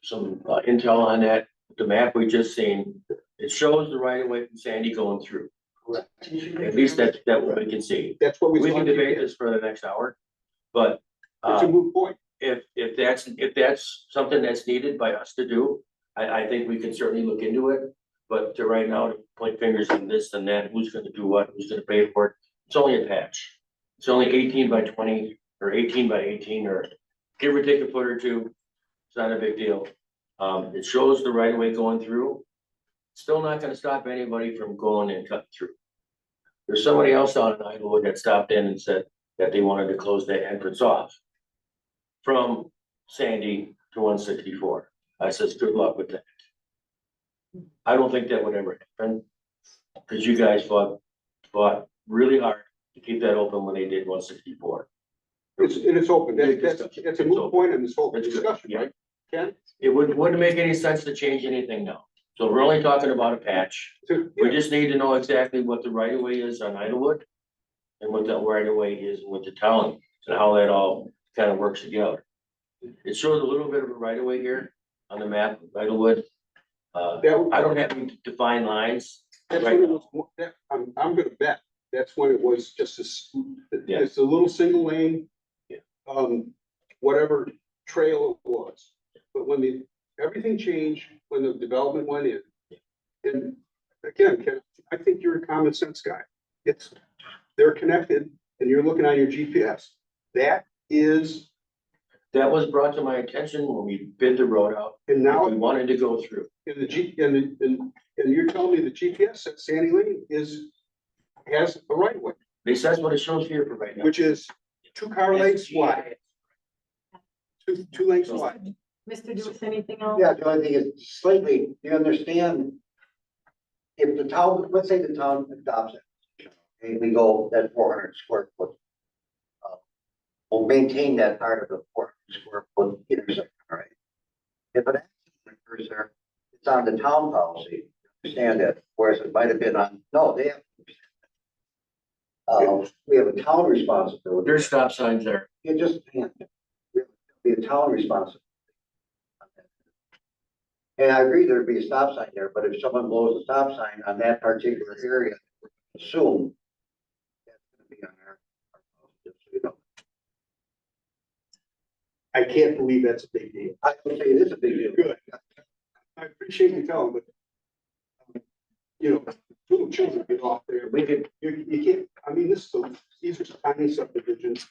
some intel on that. The map we just seen, it shows the right of way from Sandy going through. Correct. At least that's what we can see. That's what We can debate this for the next hour, but It's a moot point. if that's something that's needed by us to do, I think we can certainly look into it. But to right now, to point fingers on this and that, who's gonna do what, who's gonna pay for it, it's only a patch. It's only 18 by 20 or 18 by 18 or give or take a foot or two. It's not a big deal. It shows the right of way going through. Still not gonna stop anybody from going and cutting through. There's somebody else down in Idlewood that stopped in and said that they wanted to close that entrance off from Sandy to 164. I says, good luck with that. I don't think that would ever happen, because you guys fought really hard to keep that open when they did 164. It's open. That's a moot point in this whole That's good. discussion, Yeah. right? Ken? It wouldn't make any sense to change anything now. So we're only talking about a patch. We just need to know exactly what the right of way is on Idlewood and what the right of way is with the town and how that all kind of works together. It shows a little bit of a right of way here on the map of Idlewood. I don't have any defined lines. That's Right. when it was, I'm gonna bet, that's when it was just Yeah. it's a little single lane. Yeah. Whatever trail it was, but when everything changed, when the development went in. And again, Ken, I think you're a common sense guy. They're connected and you're looking on your GPS. That was brought to my attention when we bid the road out. and now, We wanted to go through. and you're telling me the GPS at Sandy Lane has a right of way, At least that's what it shows here for right now. which is 2 car lengths wide, two lengths wide. Mr. Dewis, anything else? Yeah, the only thing is slightly, you understand. If the town, let's say the town adopts it, and we go that 400 square foot. We'll maintain that part of the 400 square foot intersection, right? If an accident occurs there, it's on the town policy, understand that, whereas it might have been on, no, they have. We have a town responsibility. There's stop signs there. You just can't. Be a town responsibility. And I agree there'd be a stop sign there, but if someone blows a stop sign on that particular area, assume. That's gonna be on our policy, just so you know. I can't believe that's a big deal. I would say it is a big deal. Good. I appreciate you telling, but you know, little children get off there. We could, You can't, I mean, these are tiny subdivisions,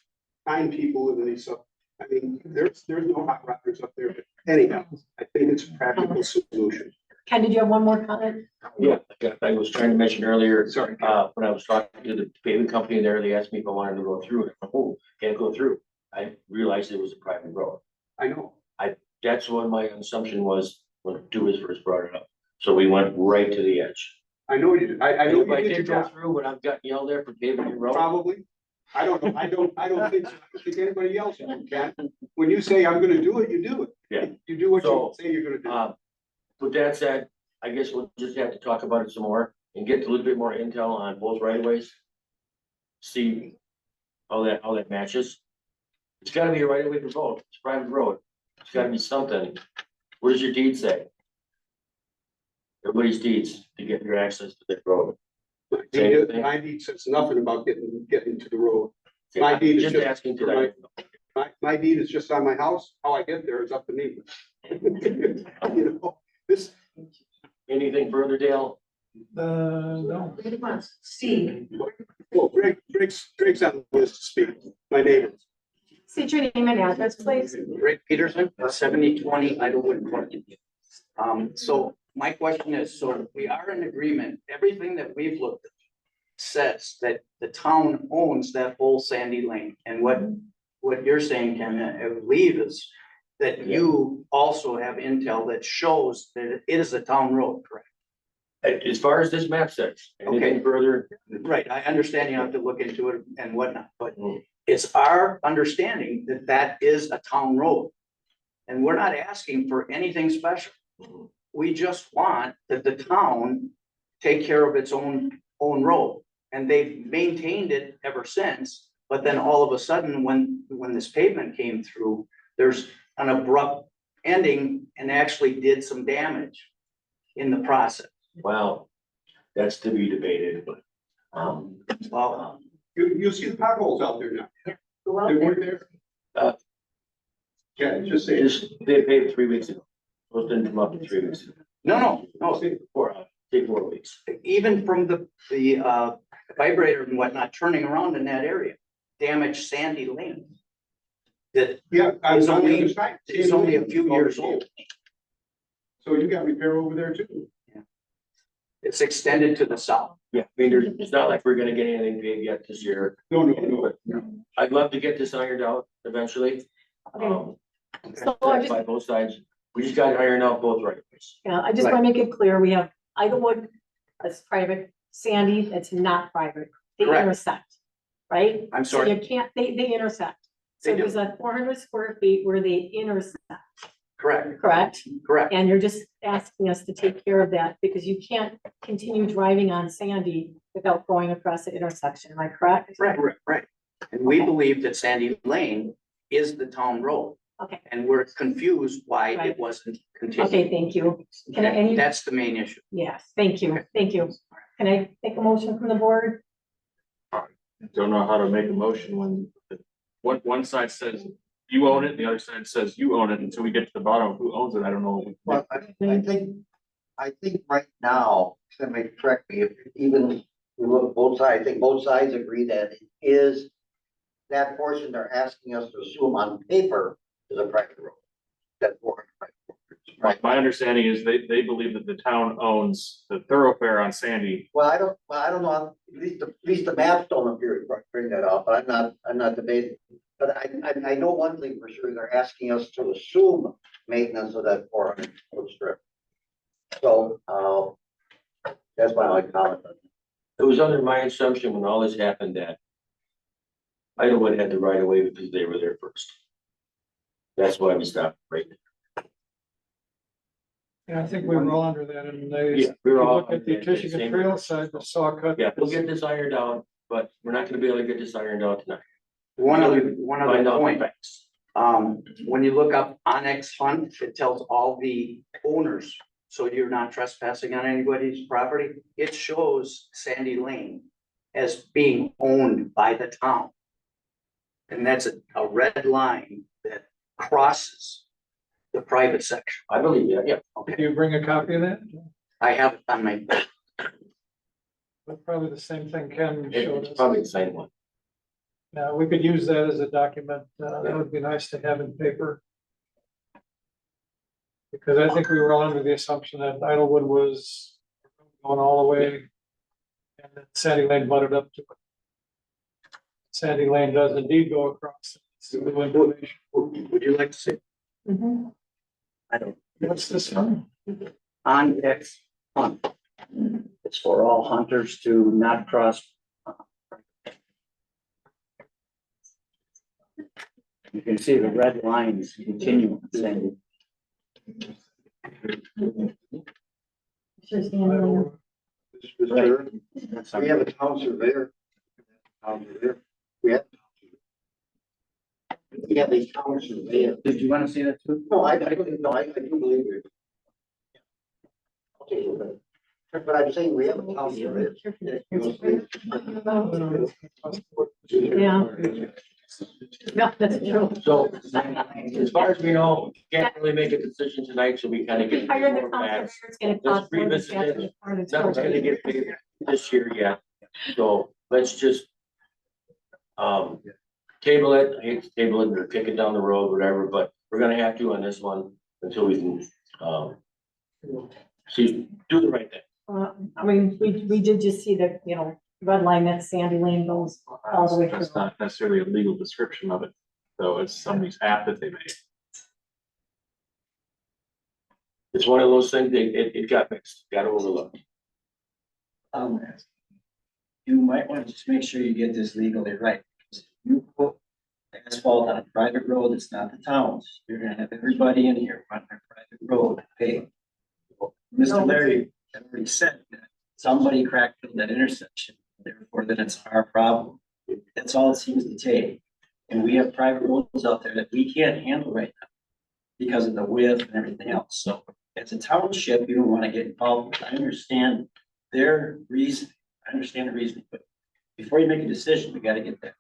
kind people live in these sub. I mean, there's no hot rockers up there, but anyhow, I think it's a practical solution. Ken, did you have one more comment? Yeah, I was trying to mention earlier, Sorry. when I was talking to the paving company there, they asked me if I wanted to go through it. Oh, can't go through. I realized it was a private road. I know. That's what my assumption was when Dubas first brought it up. So we went right to the edge. I know you did. I know If I you did your did go job. through, would I've got yelled at for paving the road? Probably. I don't know. I don't think so. I don't think anybody else can. When you say I'm gonna do it, you do it. Yeah. You do what you So, say you're gonna do. With that said, I guess we'll just have to talk about it some more and get a little bit more intel on both right of ways. See how that matches. It's gotta be a right of way for both. It's a private road. It's gotta be something. What does your deed say? Everybody's deeds to get your access to that road. Same thing. My deed says nothing about getting to the road. My I'm deed is just just asking for tonight. My deed is just on my house. How I get there is up to me. You know, this, Anything further, Dale? No. Steve. well, Greg's on the list to speak. My neighbor. State your name and address, please. Rick Peterson, 7020 Idlewood Court. So my question is, so we are in agreement, everything that we've looked at says that the town owns that whole Sandy Lane. And what you're saying, Ken, I believe is that you also have intel that shows that it is a town road, correct? As far as this map says, anything further? Right, I understand you have to look into it and whatnot, but it's our understanding that that is a town road. And we're not asking for anything special. We just want that the town take care of its own road. And they've maintained it ever since, but then all of a sudden, when this pavement came through, there's an abrupt ending and actually did some damage in the process. Well, that's to be debated, but, Well, You see the potholes out there now. Go out They there. weren't there. Yeah, just say. they paved 3 weeks ago. Those didn't come up in 3 weeks ago. no, Take 4 weeks. even from the vibrator and whatnot, turning around in that area, damaged Sandy Lane. That Yeah, I was is on the only, other side. is only a few years old. So you got repair over there too. It's extended to the south. Yeah, I mean, it's not like we're gonna get anything big yet this year. No. I'd love to get this ironed out eventually. So I By just, both sides. We just gotta iron out both right of ways. yeah, I just want to make it clear, we have Idlewood, that's private, Sandy, that's not private. They Correct. intersect, right? I'm So sorry. you can't, they intersect. So They do. there's a 400 square feet where they intersect, Correct, correct? correct. And you're just asking us to take care of that because you can't continue driving on Sandy without going across the intersection, am I correct? Right. And we believe that Sandy Lane is the town road. Okay. And we're confused why Right. it wasn't continued. Okay, thank you. Can I, any, That's the main issue. yes, thank you, thank you. Can I take a motion from the board? Don't know how to make a motion when one side says you own it, the other side says you own it, until we get to the bottom of who owns it, I don't know. well, I think right now, somebody correct me, if even we look at both sides, I think both sides agree that it is that portion they're asking us to assume on paper is a private road. That's My understanding is they believe that the town owns the thoroughfare on Sandy. Well, I don't know, at least the maps don't appear to bring that up, but I'm not debating. But I know one thing for sure, they're asking us to assume maintenance of that 400-foot strip. So, that's my only comment. It was under my assumption when all this happened that Idlewood had the right of way because they were there first. That's why we stopped right there. Yeah, I think we were all under that, and they, Yeah, we were all look at the under that Michigan same- Trail side, the saw cut. Yeah, we'll get this ironed out, but we're not gonna be able to get this ironed out tonight. One other Find out the point. facts. When you look up Onyx Hunt, it tells all the owners, so you're not trespassing on anybody's property. It shows Sandy Lane as being owned by the town. And that's a red line that crosses the private section. I believe that, yeah. Can you bring a copy of that? I have it on my, But probably the same thing Ken showed It's us. probably the same one. Yeah, we could use that as a document. That would be nice to have in paper. Because I think we were all under the assumption that Idlewood was going all the way. And then Sandy Lane butted up to it. Sandy Lane does indeed go across. It's the new information. would you like to see? Mhm. I don't. What's this one? On X hunt. It's for all hunters to not cross. You can see the red lines continue, Sandy. Sure, Sandy. We have a town surveyor. We have. We have a town surveyor. Did you want to see that too? No, I do believe it. But I'm saying we have a town surveyor. Yeah. No, that's true. So, as far as we know, can't really make a decision tonight, so we kind of get. Hire the more council, facts. it's gonna Let's cost more than revisit half it. the part of Nothing's gonna the get paid this year yet, so let's just. Table it, I hate to table it or kick it down the road, whatever, but we're gonna have to on this one until we can, see, do the right thing. I mean, we did just see the, you know, red line that Sandy Lane goes all the way through. That's not necessarily a legal description of it, though, it's somebody's app that they made. It's one of those things, it got mixed, got overlooked. You might want to just make sure you get this legally right. If you put asphalt on a private road, it's not the town's. You're gonna have everybody in here on their private road, hey. Mr. Larry already said that somebody cracked that intersection, therefore that it's our problem. That's all it seems to take. And we have private roads out there that we can't handle right now because of the width and everything else. So as a township, you don't want to get involved. I understand their reason. I understand the reasoning, but before you make a decision, we gotta get that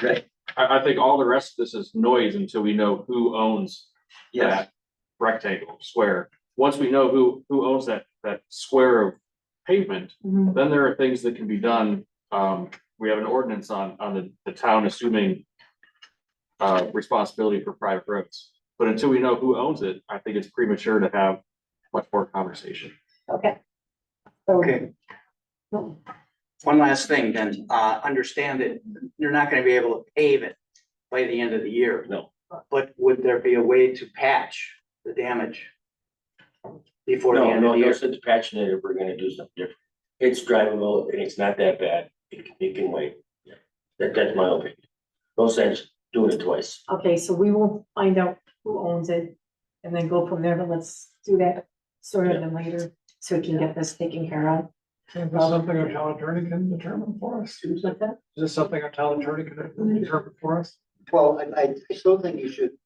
right. I think all the rest of this is noise until we know who owns Yes, that rectangle, square. Once we know who owns that square of pavement, Mhm. then there are things that can be done. We have an ordinance on the town assuming responsibility for private roads. But until we know who owns it, I think it's premature to have much more conversation. Okay. So- Okay. One last thing, then, understand that you're not gonna be able to pave it by the end of the year. No. But would there be a way to patch the damage before the No, end of no, the no year? sense patching it if we're gonna do something different. It's drivable and it's not that bad. It can wait. Yeah. That's my opinion. No sense doing it twice. Okay, so we will find out who owns it and then go from there, but let's do that sooner than later, so we can get this taken care of. Is this something our town attorney can determine for us? Is Like that? this something our town attorney can determine for us? Well, I still think we should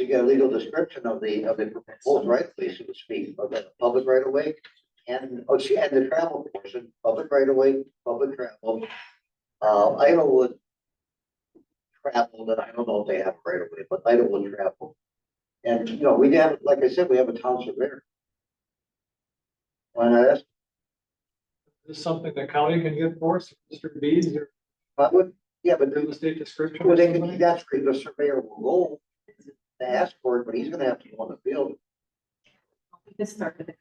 get a legal description of the proposed right of way, so to speak, of the public right of way. And the travel portion, public right of way, public travel. Idlewood travel, that I don't know if they have right of way, but Idlewood travel. And, you know, we have, like I said, we have a town surveyor. Why not ask? Is this something the county can get for us, Mr. Deeds or Yeah, but real estate description? well, or they something? can, that's where the surveyor will go to ask for it, but he's gonna have to go on the field. We can start with it.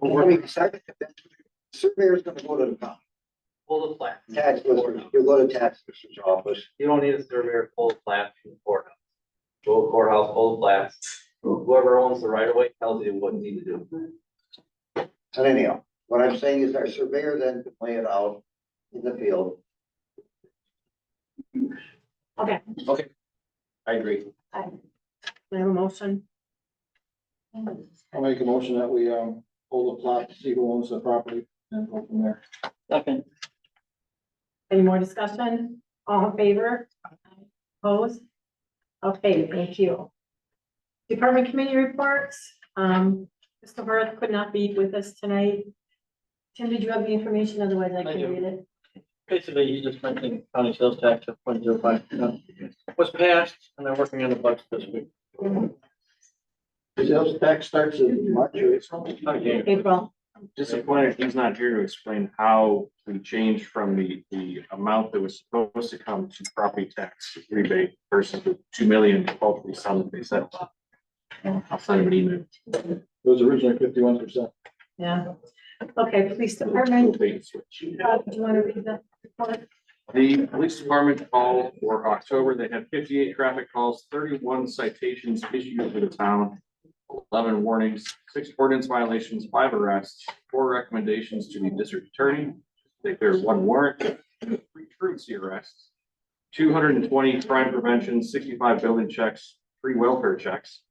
I mean, second, the surveyor's gonna go to the county. Pull the plat. Tax, you'll go to tax assessor's office. You don't need a surveyor to pull the plat from the courthouse. Go to courthouse, pull the plats. Whoever owns the right of way tells you what you need to do. And anyhow, what I'm saying is our surveyor then can lay it out in the field. Okay, Okay. I agree. we have a motion. I'll make a motion that we, hold the plot, see who owns the property and go from there. second, Any more discussion? All in favor? Opposed? Okay, thank you. Department committee reports, Mr. Barth could not be with us tonight. Tim, did you have the information? Otherwise I can do. read it. basically, you just mentioned county sales tax of 0.05% was passed, and they're working on the budget this week. Sales tax starts in March or April. April. Disappointed he's not here to explain how we changed from the amount that was supposed to come to property tax rebate versus the 2 million hopefully some that they said. I'll send him an email. It was originally 51%. Yeah. Okay, police department. Bait and switch. Do you want to read that report? The police department call for October, they had 58 traffic calls, 31 citations issued for the town, 11 warnings, 6 ordinance violations, 5 arrests, 4 recommendations to the district attorney. They cleared 1 warrant, 3 truancy arrests, 220 crime prevention, 65 building checks, 3 welfare checks,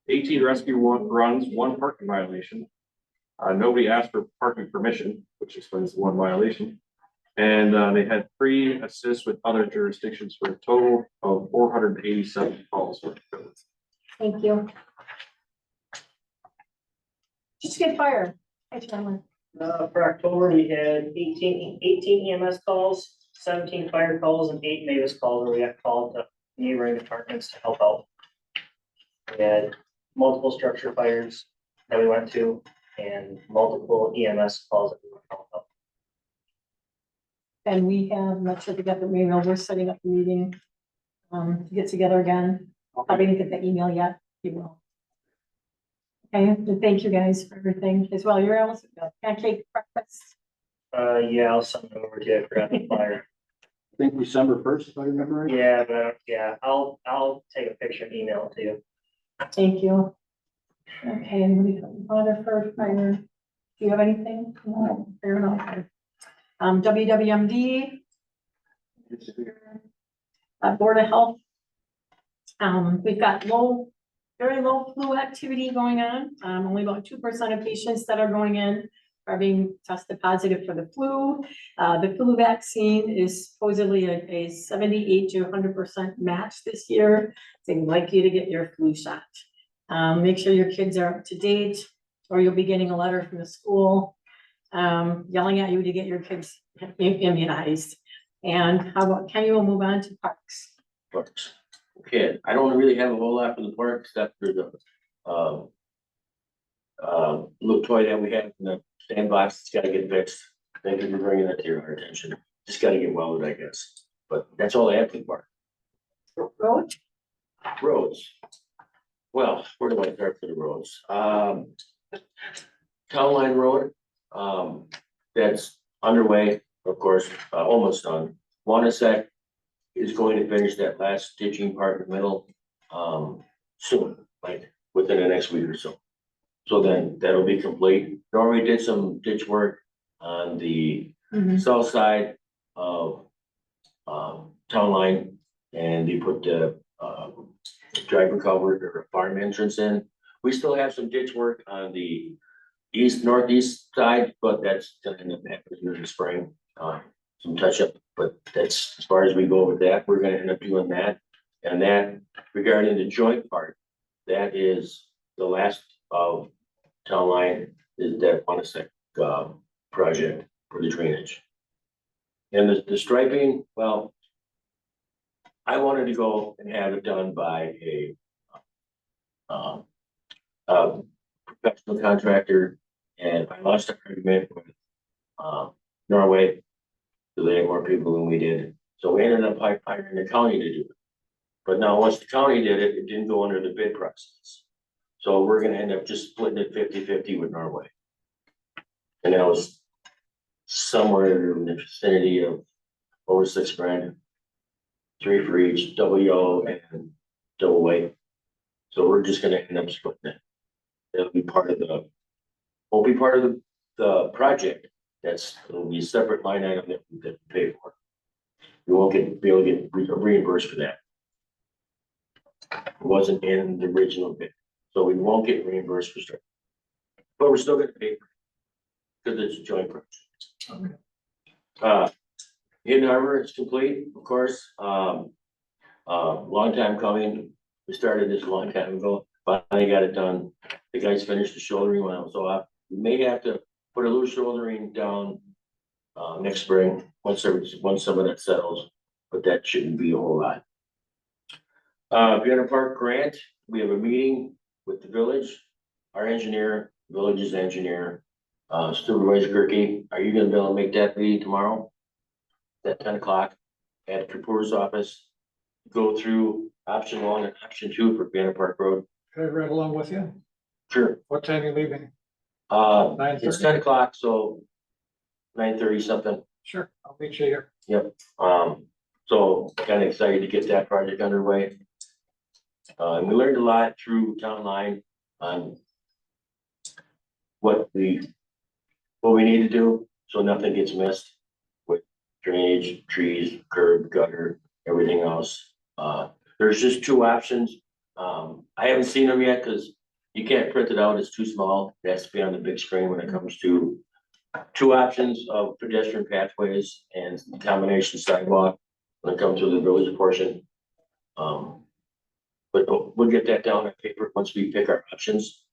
18 rescue runs, 1 parking violation. Nobody asked for parking permission, which explains the 1 violation. And they had 3 assists with other jurisdictions for a total of 487 calls. Thank you. Just get fired. Hi, Chandler. For October, we had 18 EMS calls, 17 fire calls, and 8 Mavis calls where we got called to neighboring departments to help out. We had multiple structure fires that we went to and multiple EMS calls that we went to help out. And we have, I'm not sure if you got the email, we're setting up a meeting to get together again. Probably didn't get the email yet, you will. Okay, and thank you guys for everything as well. You're almost pancake breakfast. Yeah, I'll send it over to you for the flyer. I think December 1st, if I remember right. Yeah, but yeah, I'll take a picture and email it to you. Thank you. Okay, and we order for fire. Do you have anything? No, fair enough. WWMD. Board of Health. We've got very low flu activity going on. Only about 2% of patients that are going in are being tested positive for the flu. The flu vaccine is supposedly a 78 to 100% match this year. They'd like you to get your flu shot. Make sure your kids are up to date, or you'll be getting a letter from the school yelling at you to get your kids immunized. And how about, Kenny, we'll move on to parks. Parks. Okay, I don't really have a whole lot for the park except for the little toy that we have in the sandbox. It's gotta get fixed. Thank you for bringing that to your attention. Just gotta get welded, I guess. But that's all I have for the park. Road? Roads. Well, where do I start for the roads? Town Line Road, that's underway, of course, almost done. Wanasek is going to finish that last stitching part in the middle, soon, like within the next week or so. So then that'll be complete. Norway did some ditch work on the south side of, Town Line, and they put the, driver covered or farm entrance in. We still have some ditch work on the northeast side, but that's gonna end up happening in the spring. Some touch up, but that's as far as we go with that. We're gonna end up doing that. And that regarding the joint part, that is the last of Town Line is that Wanasek project for the drainage. And the striping, well, I wanted to go and have it done by a professional contractor, and I lost an argument with Norway. So they had more people than we did, so we ended up hiring the county to do it. But now, once the county did it, it didn't go under the bid process. So we're gonna end up just splitting it 50-50 with Norway. And that was somewhere in the vicinity of over $6,000. 3 for each, double yellow and double white. So we're just gonna end up splitting it. It'll be part of the project. It'll be a separate line item that we pay for. We won't be able to get reimbursed for that. It wasn't in the original bid, so we won't get reimbursed for stuff. But we're still gonna pay for it because it's a joint project. Hidden Harbor is complete, of course. Long time coming. We started this a long time ago, finally got it done. The guys finished the shouldering when I was off. We may have to put a little shouldering down next spring, once some of that settles, but that shouldn't be a whole lot. Banner Park grant, we have a meeting with the village, our engineer, village's engineer, Supervisor Gerke. Are you gonna be able to make that meeting tomorrow? At 10 o'clock at Kapoor's office, go through option 1 and option 2 for Banner Park Road. Can I ride along with you? Sure. What time are you leaving? It's 10 o'clock, so 9:30 something. Sure, I'll meet you here. Yep. So kind of excited to get that project underway. And we learned a lot through Town Line on what we need to do, so nothing gets missed with drainage, trees, curb, gutter, everything else. There's just 2 options. I haven't seen them yet because you can't print it out, it's too small. It has to be on the big screen when it comes to 2 options of pedestrian pathways and combination sidewalk when it comes to the village portion. But we'll get that down on paper once we pick our options.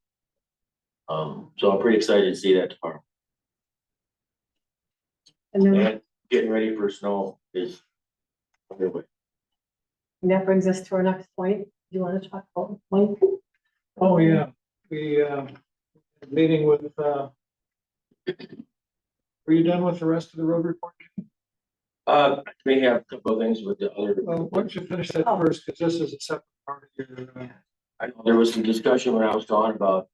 So I'm pretty excited to see that tomorrow. And then And getting ready for snow is underway. and that brings us to our next point. Do you want to talk about Mike? Oh, yeah, we, meeting with, were you done with the rest of the road report? May have a couple of things with the other. Well, why don't you finish that first, because this is a separate part of your, I know there was some discussion when I was talking about,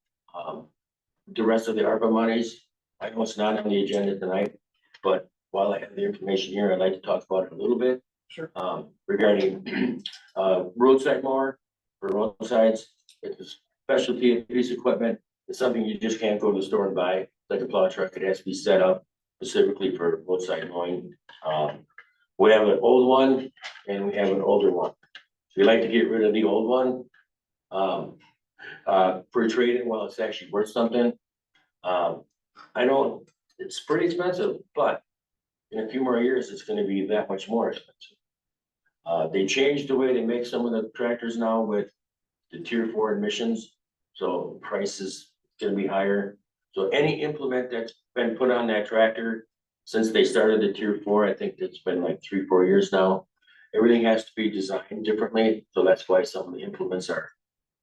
the rest of the ARPA monies. I know it's not on the agenda tonight, but while I have the information here, I'd like to talk about it a little bit. Sure. Regarding, roadside mower for roadsides. It's a specialty piece of equipment. It's something you just can't go to the store and buy, like a plow truck. It has to be set up specifically for roadside mowing. We have an old one and we have an older one. So we like to get rid of the old one. For trading, well, it's actually worth something. I know it's pretty expensive, but in a few more years, it's gonna be that much more expensive. They changed the way they make some of the tractors now with the Tier 4 emissions, so price is gonna be higher. So any implement that's been put on that tractor since they started the Tier 4, I think it's been like 3-4 years now. Everything has to be designed differently, so that's why some of the implements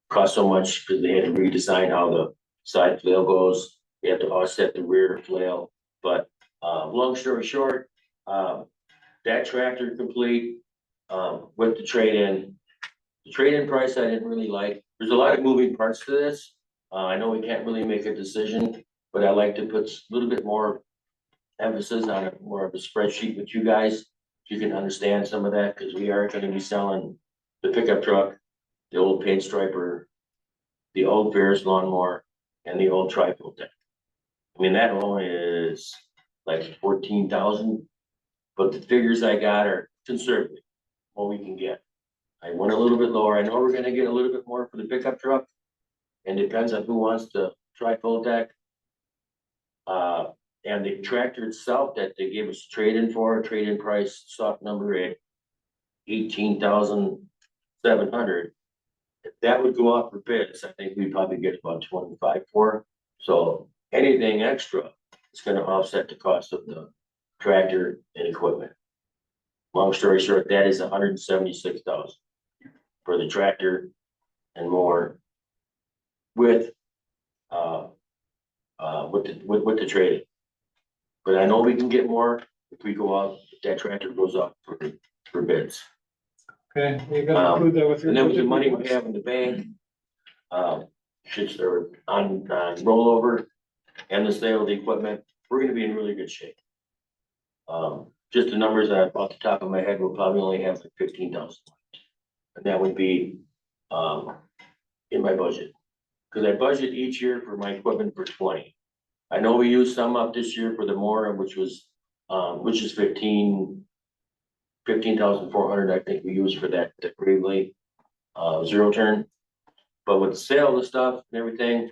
cost so much, because they had to redesign how the side flail goes. They have to offset the rear flail, but long story short, that tractor complete with the trade-in. The trade-in price I didn't really like. There's a lot of moving parts to this. I know we can't really make a decision, but I like to put a little bit more emphasis on it, more of a spreadsheet with you guys. So you can understand some of that, because we are gonna be selling the pickup truck, the old paint striper, the old Ferris lawnmower, and the old trifold deck. I mean, that only is like 14,000, but the figures I got are conservative, what we can get. I went a little bit lower. I know we're gonna get a little bit more for the pickup truck, and depends on who wants the trifold deck. And the tractor itself that they gave us trade-in for, trade-in price, soft number at 18,700. If that would go out for bids, I think we'd probably get about 25 for. So anything extra is gonna offset the cost of the tractor and equipment. Long story short, that is 176,000 for the tractor and more with the trade-in. But I know we can get more if we go out, if that tractor goes up for bids. okay, you gotta include that with your. And then with the budget money we request. have in the bank, should start on rollover and the sale of the equipment, we're gonna be in really good shape. Just the numbers that off the top of my head, we'll probably only have like 15,000. And that would be, in my budget. Cause I budget each year for my equipment for 20. I know we used some up this year for the mower, which is 15,400, I think we used for that Gravely, zero turn. But with the sale of the stuff and everything,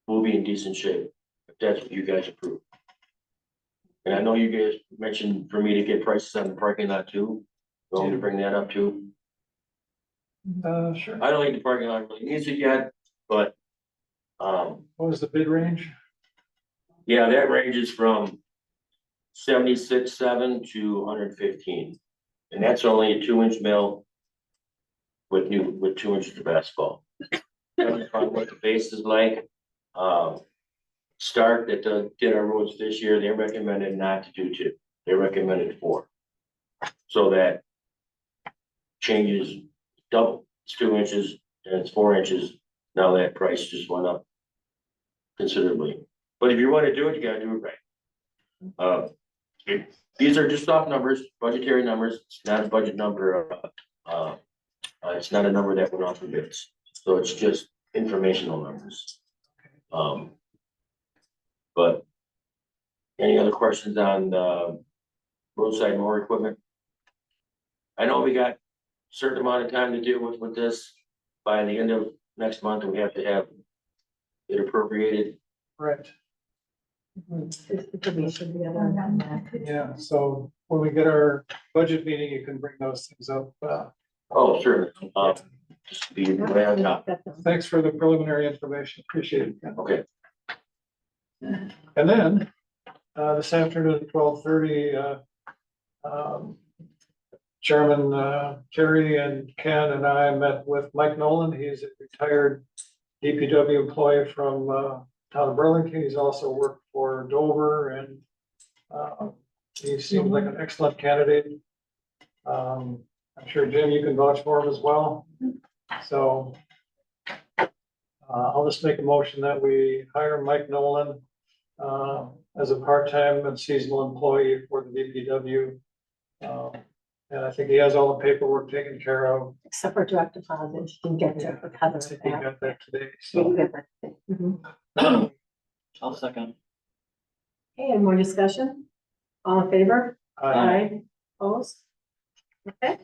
we'll be in decent shape, if that's what you guys approve. And I know you guys mentioned for me to get prices on the parking lot too. Going to bring that up too. Sure. I don't think the parking lot really needs it yet, but What was the bid range? yeah, that ranges from 76.7 to 115. And that's only a 2-inch mill with 2 inches of asphalt. Depending on what the base is like, Stark that did our roads this year, they recommended not to do 2. They recommended 4. So that changes double. It's 2 inches and it's 4 inches. Now that price just went up considerably. But if you want to do it, you gotta do it right. These are just off numbers, budgetary numbers. It's not a budget number. It's not a number that went off the bids. So it's just informational numbers. But any other questions on the roadside mower equipment? I know we got a certain amount of time to deal with this. By the end of next month, we have to have it appropriated. Right. Information together on that. Yeah, so when we get our budget meeting, you can bring those things up. Oh, sure. Just be way on top. Thanks for the preliminary information. Appreciate it. Okay. And then, this afternoon at 12:30, Chairman Terry and Ken and I met with Mike Nolan. He's a retired DPW employee from town of Burlington. He's also worked for Dover, and he seems like an excellent candidate. I'm sure, Jim, you can vouch for him as well. So I'll just make a motion that we hire Mike Nolan as a part-time and seasonal employee for the DPW. And I think he has all the paperwork taken care of. Except for direct deposit, you can get to I think he got that today. You can So get that. Mhm. I'll second. Okay, any more discussion? All in favor? Aye. Opposed? Okay.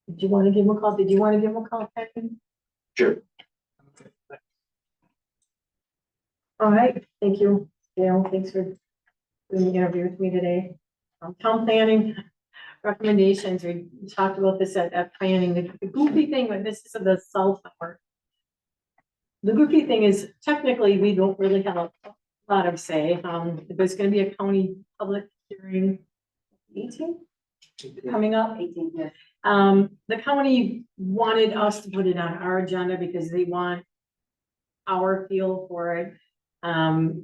Did you want to give him a call? Did you want to give him a call, Peggy? Sure. All right, thank you, Dale. Thanks for doing the interview with me today. Town planning recommendations, we talked about this at planning, the goofy thing with this is the cell tower. The goofy thing is technically, we don't really have a lot of say. There's gonna be a county public hearing 18 coming up. 18, yes. The county wanted us to put it on our agenda because they want our feel for it. I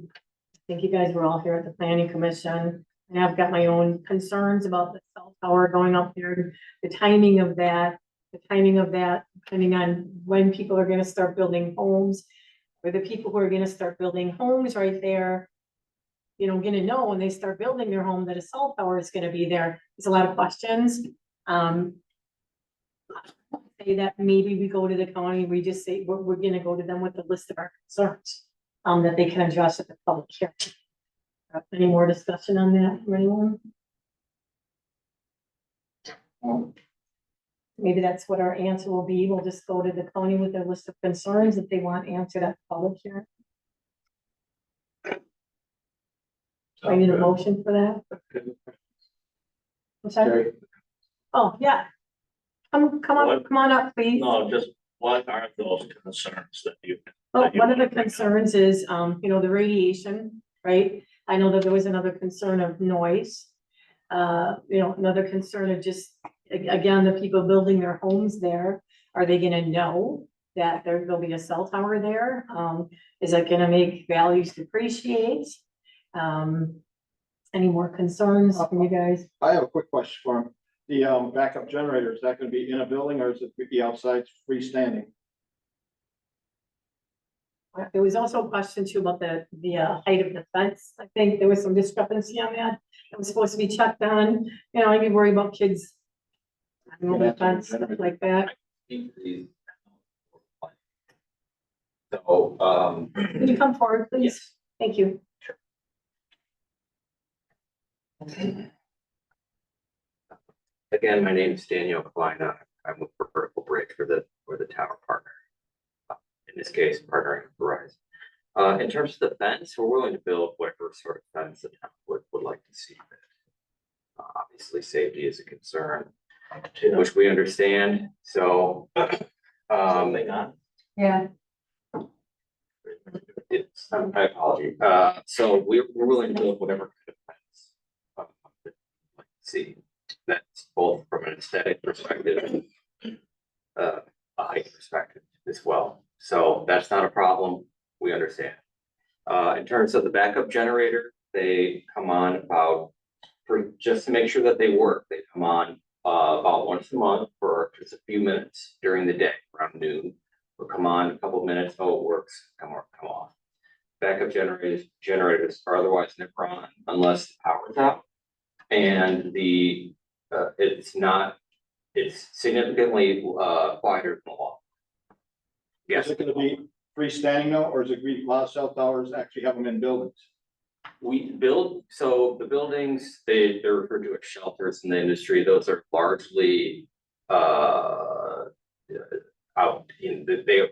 think you guys were all here at the planning commission. And I've got my own concerns about the cell tower going up there, the timing of that, depending on when people are gonna start building homes. Or the people who are gonna start building homes right there, you know, gonna know when they start building their home that a cell tower is gonna be there. There's a lot of questions. Say that maybe we go to the county, we just say, we're gonna go to them with a list of our concerns, that they can address at the public hearing. Any more discussion on that from anyone? Maybe that's what our answer will be. We'll just go to the county with a list of concerns that they want answered at the public hearing. I need a motion for that. I'm sorry. Oh, yeah. Come on up, please. No, just what are those concerns that you? Oh, one of the concerns is, the radiation, right? I know that there was another concern of noise. Another concern of just, again, the people building their homes there, are they gonna know that there'll be a cell tower there? Is that gonna make values depreciate? Any more concerns from you guys? I have a quick question for him. The backup generator, is that gonna be in a building or is it be outside freestanding? There was also a question too about the height of the fence. I think there was some discrepancy on that. It was supposed to be checked on, I'd be worried about kids. The fence, stuff like that. So, Can you come forward, please? Yes. Thank you. again, my name is Daniel Kleina. I'm with Vertical Bridge for the tower partner. In this case, partnering with Verizon. In terms of the fence, we're willing to build whatever sort of fence the town would like to see. Obviously, safety is a concern, which we understand. So, Yeah. it's, I apologize. So we're willing to build whatever kind of fence. Like to see that's both from an aesthetic perspective, a height perspective as well. So that's not a problem. We understand. In terms of the backup generator, they come on just to make sure that they work, they come on about once a month for just a few minutes during the day, around noon. We'll come on a couple minutes, oh, it works, come off. Backup generators are otherwise never on unless the power's out. And it's significantly quieter than the law. Yes. Is it gonna be freestanding though, or is it a lot of cell towers actually have them in buildings? So the buildings, they're referred to as shelters in the industry. Those are largely out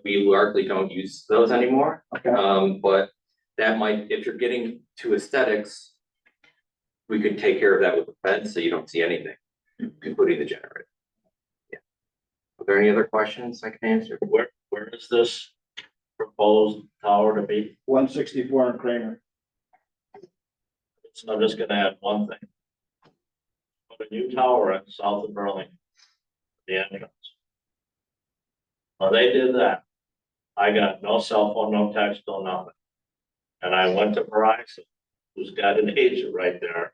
we largely don't use those anymore. Okay. But that might, if you're getting to aesthetics, we could take care of that with the fence so you don't see anything, including the generator. Yeah. Are there any other questions I can answer? Where is this proposed tower to be? 164 in Kramer. So I'm just gonna add one thing. Put a new tower at south of Burlington, the entrance. When they did that, I got no cell phone, no text, no nothing. And I went to Verizon, who's got an agent right there.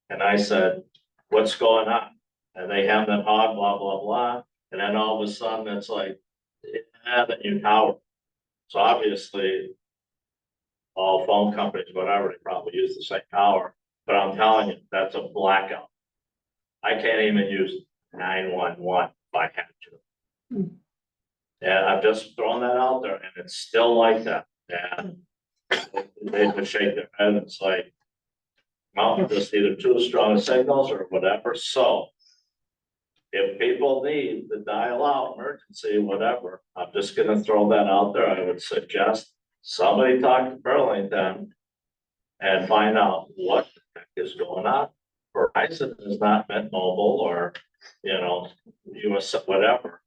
And I said, what's going on? And they have that hog, blah, blah, blah. And then all of a sudden, it's like, the new tower. So obviously, all phone companies, whatever, they probably use the same tower. But I'm telling you, that's a blackout. I can't even use 911 if I had to. And I've just thrown that out there, and it's still like that. And they just shake their head, and it's like, well, just either too strong signals or whatever. So if people need to dial out emergency, whatever, I'm just gonna throw that out there. I would suggest somebody talk to Burlington and find out what the heck is going on. Verizon is not Mint Mobile or, US, whatever,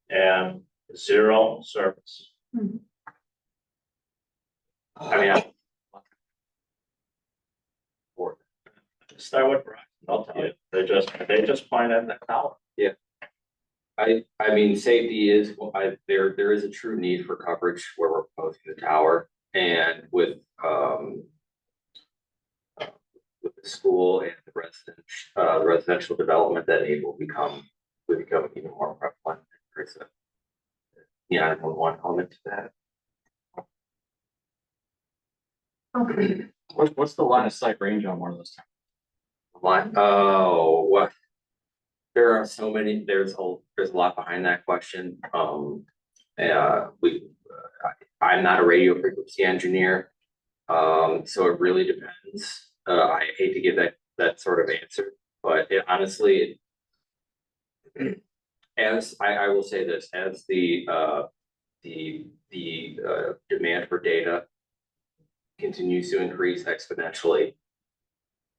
and zero service. I mean, start with Verizon, I'll tell you, they just point at that tower. Yeah. I mean, safety is, there is a true need for coverage where we're proposing the tower, and with the school and the residential development, that it will become even more prevalent. There's a 911 element to that. Okay. What's the line of sight range on one of those? What? There are so many, there's a lot behind that question. I'm not a radio frequency engineer. So it really depends. I hate to give that sort of answer, but honestly, as I will say this, as the demand for data continues to increase exponentially,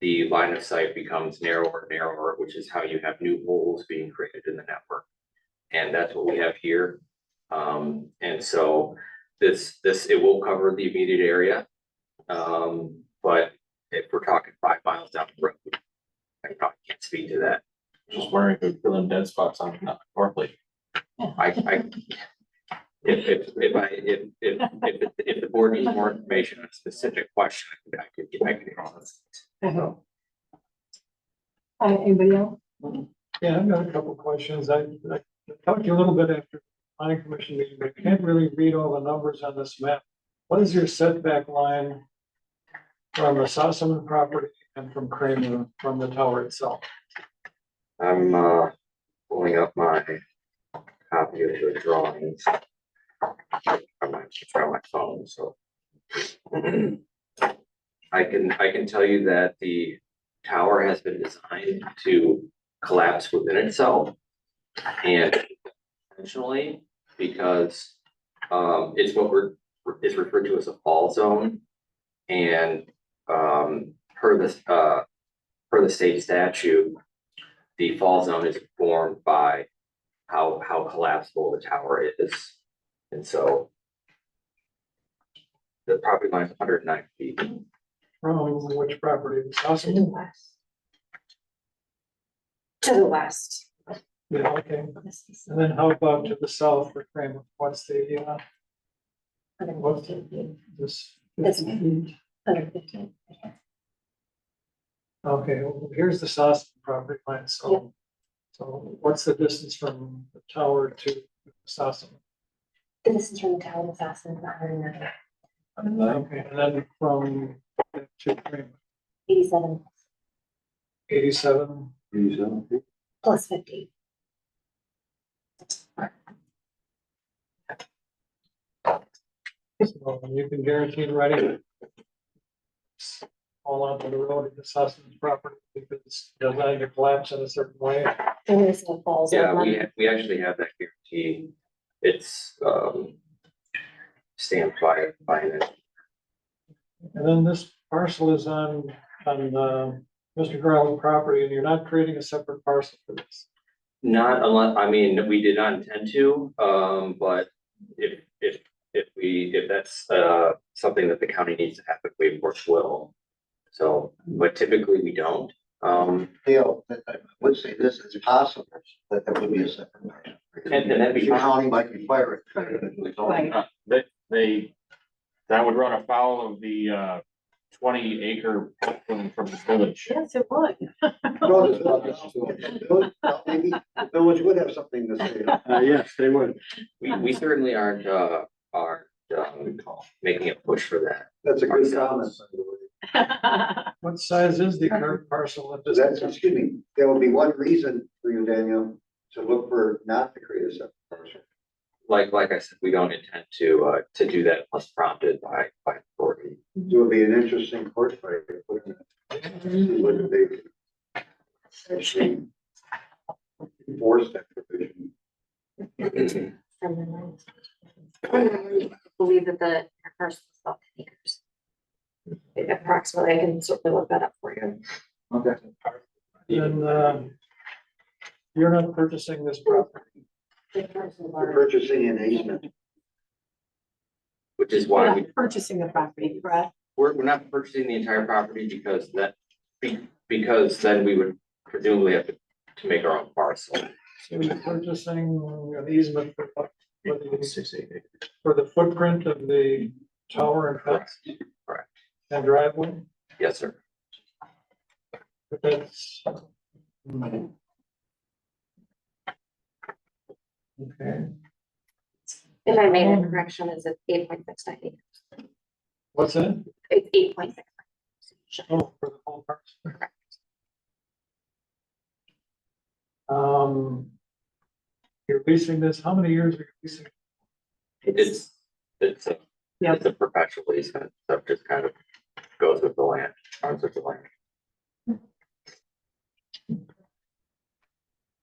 the line of sight becomes narrower and narrower, which is how you have new holes being created in the network. And that's what we have here. And so it will cover the immediate area. But if we're talking 5 miles down the road, I probably can't speak to that. Just wondering if they're filling dead spots on Barclay. If the board needs more information on a specific question, I could get back to you. Anybody else? Yeah, I've got a couple of questions. I talked to you a little bit after the planning commission meeting, but I can't really read all the numbers on this map. What is your setback line from the Sossaman property and from Kramer, from the tower itself? I'm pulling up my copy of the drawings. I'm not on my phone, so I can tell you that the tower has been designed to collapse within itself, and intentionally, because it's it's referred to as a fall zone, and per the state statute, the fall zone is formed by how collapsible the tower is, and so the property line is 109 feet. From which property? Sossaman? To the west. Yeah, okay. And then how about to the south for Kramer? What's the, what's this? This one. 115. Okay, well, here's the Sossaman property line, so. So what's the distance from the tower to Sossaman? The distance from the town of Sossaman is 109. Okay, and then from to Kramer, 87 87. plus 50. So you can guarantee writing all onto the road in the Sossaman property because it's designed to collapse in a certain way. There is no falls. Yeah, we actually have that guarantee. It's, stamped by it. And then this parcel is on Mr. Garland's property, and you're not creating a separate parcel for this. Not unless, I mean, we did not intend to, but if that's, something that the county needs to happen, we of course will. So, but typically we don't. Dale, I would say this is possible, that there would be a separate parcel. And that'd be The fine. county might require it. Right. That would run afoul of the 20-acre from the village. Yes, it would. No, maybe the village would have something to say. Yes, they would. We certainly aren't making a push for that. That's a good ourselves. comment. What size is the current parcel? At this That's, excuse me, there would be one reason for you, Daniel, to look for not to create a separate parcel. Like I said, we don't intend to do that unless prompted by authority. It would be an interesting court fight. Wouldn't it? See whether they could actually enforce that provision. From the land. I believe that the first is about 10 acres. Approximately, I can certainly look that up for you. Okay. And you're not purchasing this property. We're purchasing an easement. Which is We're why not we, purchasing the property, correct? we're not purchasing the entire property because then we would presumably have to make our own parcel. So you're purchasing an easement for what? For the footprint of the tower and fence Correct. and driveway? Yes, sir. But that's. Okay, If I made a correction, is it 8.69 acres? what's that? It's 8.6. Oh, for the whole parcel. Correct. You're leasing this, how many years are you leasing? It's a perpetual lease, kind of stuff just kind of goes with the land, runs with the land.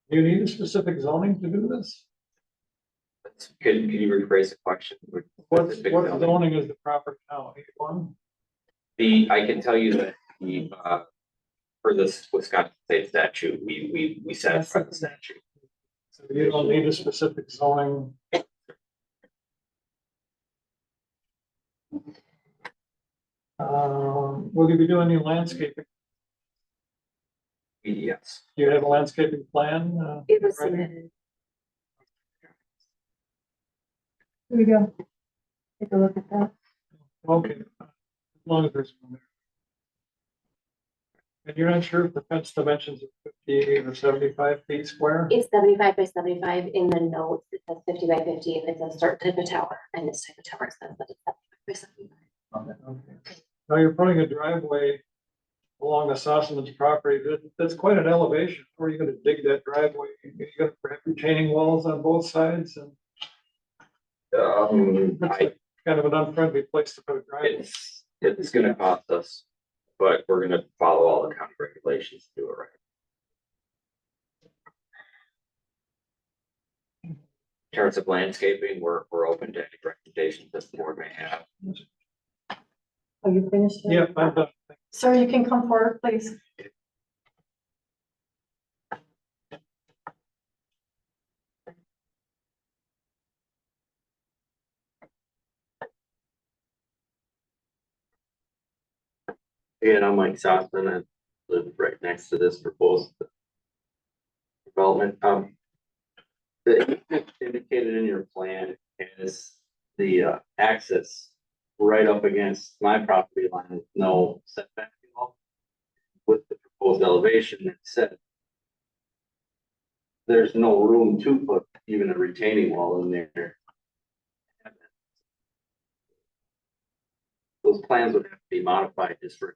Do you need a specific zoning to do this? Can you rephrase the question? What zoning is the proper now, A1? I can tell you that for this Wisconsin state statute, we satisfy the statute. So you don't need a specific zoning. Will you be doing any landscaping? Yes. Do you have a landscaping plan? It was ready? submitted. Here we go. Take a look at that. Okay, as long as there's one there. And you're not sure if the fence dimensions are 50 or 75 feet square? It's 75 by 75 in the notes. It says 50 by 50 and it's a certain type of tower. And this type of tower says that it's 75 by 75. Okay. Now you're putting a driveway along the Sossaman's property. That's quite an elevation. Where are you gonna dig that driveway? You're gonna have retaining walls on both sides and kind of an unfriendly place to put a driveway. It's gonna cost us, but we're gonna follow all the county regulations to do it right. In terms of landscaping, we're open to any recommendations that the board may have. Are you finished? Yeah, I'm done. Sir, you can come forward, please. And I'm Mike Sossman. I live right next to this proposal. development, the easement indicated in your plan is the access right up against my property line with no setback at all. With the proposed elevation, it said there's no room to put even a retaining wall in there. Those plans would have to be modified just for.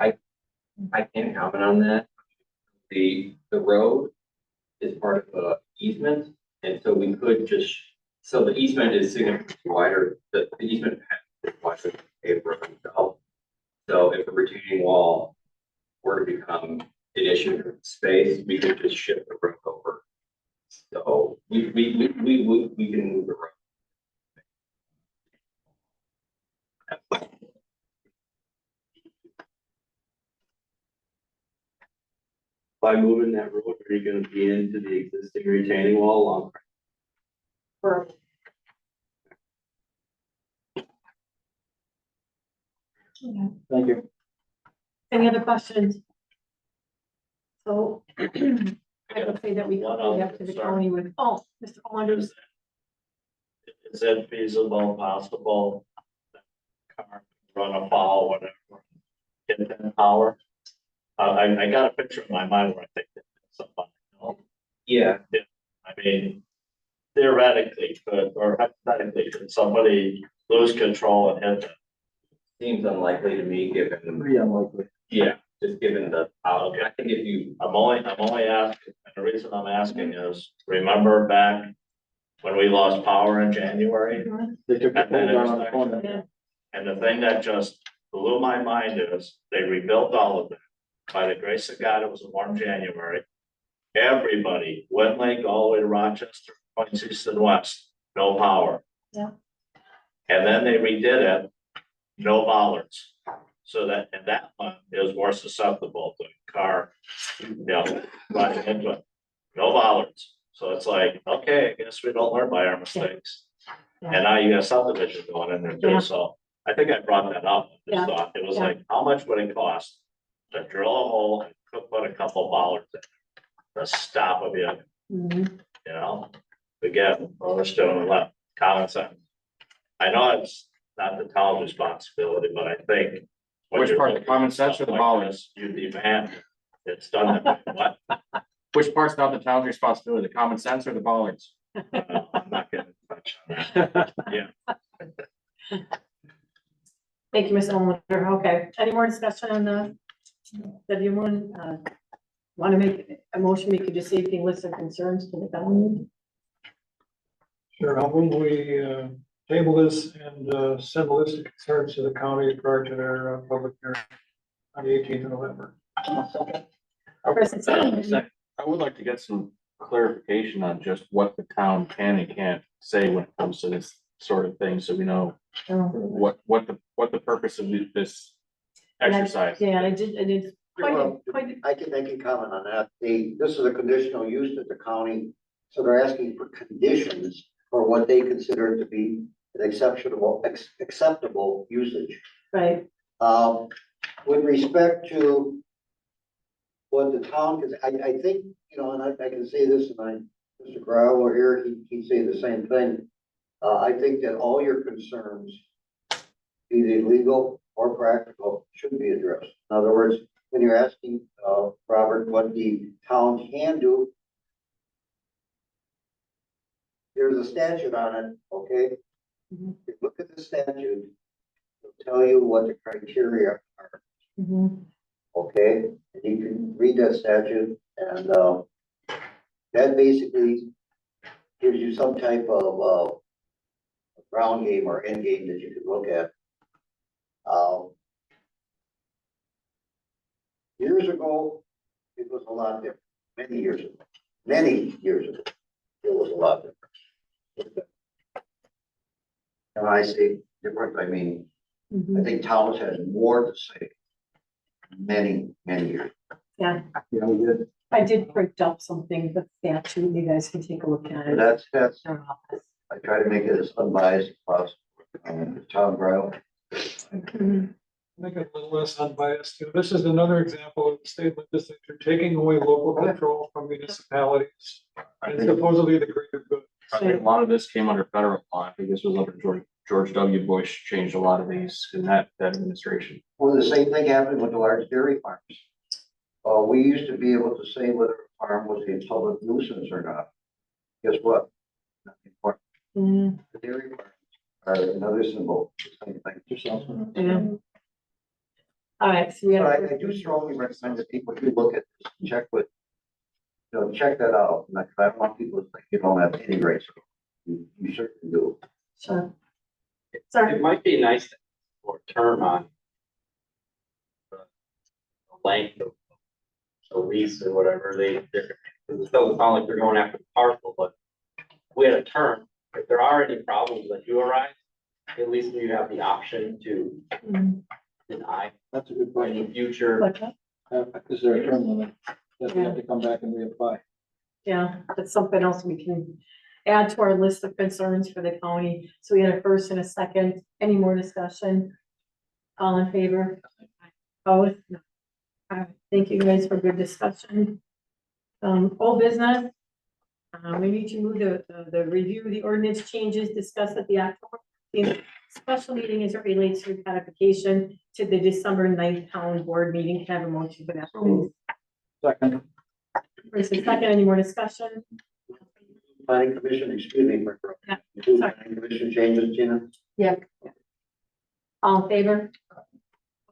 I can't comment on that. The road is part of a easement, and so we could just, so the easement is significantly wider, the easement is wider than the paved road itself. So if the retaining wall were to become an issue for space, we could just shift the road over. So we can move the road. By moving that road, are you gonna be into the existing retaining wall along? For Thank you. any other questions? So I would say that we go back to the county with, oh, Mr. Wonders. Is it feasible, possible? Car run afoul, whatever, get that power? I got a picture in my mind where I think that somebody, you know, Yeah, I mean, theoretically, could, or hypothetically, could somebody lose control and hit them? seems unlikely to me, given, Pretty unlikely. Yeah, just given the, I think if you, I'm only asking, and the reason I'm asking is, remember back when we lost power in January? They took the And then pole it was down on the like- corner. And the thing that just blew my mind is, they rebuilt all of it. By the grace of God, it was a warm January. Everybody, Wet Lake, all the way to Rochester, points east and west, no power. Yeah. And then they redid it, no bollards. So that, and that one is more susceptible to car, you know, running into it. No bollards. So it's like, okay, I guess we don't learn by our mistakes. And now you got subdivision going in there Yeah. too, so I think I brought that up. I Yeah. just thought, it was Yeah. like, how much would it cost to drill a hole and put a couple bollards in to stop a vehicle, Mhm. you know? Again, all we're still left, common sense. I know it's not the town's responsibility, but I think. when which you're part, the looking common at sense or stuff the like bollards? this, you demand it's done that way. What? Which part's not the town's responsibility, the common sense or the bollards? I'm not gonna touch on that. Yeah. Thank you, Mr. Wonder. Okay, any more discussion on the W1? Want to make a motion, we could just say if you list of concerns to the county? Sure, I'll move we, table this and, send a list of concerns to the county prior to their, public hearing on the 18th of November. Chris, it's- I would like to get some clarification on just what the town can and can't say when it comes to this sort of thing, so we know what the purpose of this exercise. Yeah, I did Well, quite, I can comment on that. This is a conditional use that the county, so they're asking for conditions for what they consider to be an acceptable usage. right, With respect to what the town, because I think, you know, and I can say this, and Mr. Growler here, he'd say the same thing. I think that all your concerns, be they legal or practical, should be addressed. In other words, when you're asking, Robert, what the town can do, there's a statute on it, okay? Mhm. If you look at the statute, it'll tell you what the criteria are, Mhm. okay? And you can read that statute, and, that basically gives you some type of, ground game or end game that you can look at. Years ago, it was a lot different, many years ago, it was a lot different. And I say different, I mean, I think Thomas has more to say. Many years. yeah. Yeah, we did. I did print up something, the statute, you guys can take a look at it. That's, Our office. I try to make it as unbiased as possible. Tom Brown. Mhm. Make it a little less unbiased too. This is another example of the state legislature taking away local control from municipalities. I And think, supposedly the greater good. I think a lot of this came under federal law. I think this was under George W. Bush changed a lot of these in that administration. Well, the same thing happened with the large dairy farms. We used to be able to say whether a farm was a public nuisance or not. Guess what? Not anymore. Mm, The dairy farms are another symbol, same thing. yeah. All right, so we But have. I do strongly recommend that people do look at this, and check with, check that out. Like, I don't want people to think you don't have any rights. You certainly do. Sure. Sorry. It might be nice for a term on the length of a lease or whatever they're, because it doesn't sound like they're going after the parcel, but we had a term, if there are any problems that do arise, at least you have the option to Mm, deny That's a good any future. okay. Is there a term limit? That we have to come back and reapply? Yeah, that's something else we can add to our list of concerns for the county. So we had a first and a second. Any more discussion? All in favor? Opposed? No. All right, thank you guys for good discussion. Old business. We need to move the review of the ordinance changes discussed at the October 15th special meeting as it relates to codification to the December 9th town board meeting. Can I have a motion for that, please? Second. First and second, any more discussion? Planning commission, excuse me, for Yeah, planning commission changes, Tina. Yep. All in favor?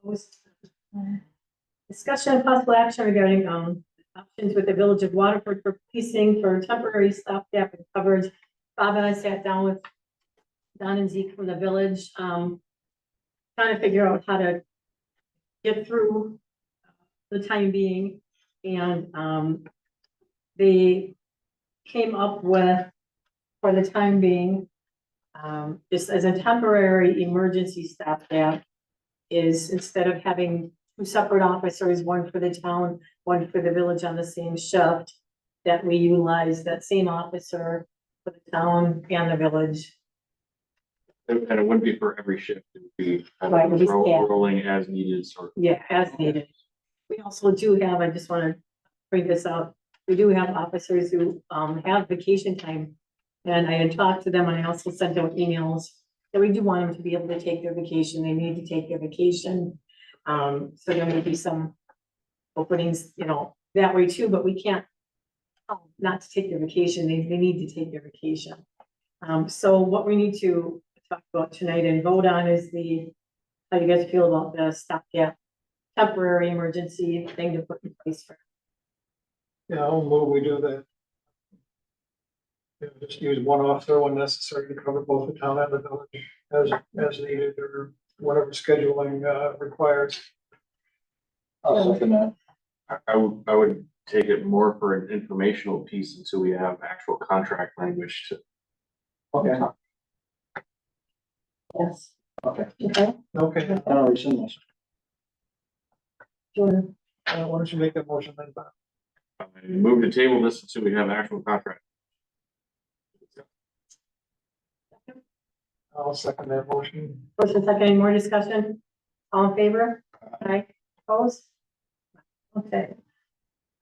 Opposed? Discussion and possible action regarding, options with the village of Waterford for policing for temporary stopgap and coverage. Bob and I sat down with Don and Zeke from the village, trying to figure out how to get through the time being. And, they came up with, for the time being, just as a temporary emergency stopgap, is instead of having two separate officers, one for the town, one for the village on the same shift, that we utilize that same officer for the town and the village. And it wouldn't be for every shift. It would be kind Right, of it'd be staff. rolling as needed sort of. Yeah, as needed. We also do have, I just want to bring this up, we do have officers who have vacation time. And I had talked to them and I also sent out emails that we do want them to be able to take their vacation. They need to take their vacation. So there may be some openings, that way too, but we can't not to take their vacation. They need to take their vacation. So what we need to talk about tonight and vote on is how you guys feel about the stopgap temporary emergency thing to put in place for. Yeah, I'll move, we do that. Yeah, just use one officer when necessary to cover both the town and the village as needed or whatever scheduling requires. I'll second that. I would take it more for an informational piece until we have actual contract language to. Okay. Yes. Okay. Okay. Okay, I already seen this. Jordan. why don't you make that motion then, Bob? Move to table this until we have actual contract. I'll second that motion. First and second, any more discussion? All in favor? Aye. Opposed? Okay.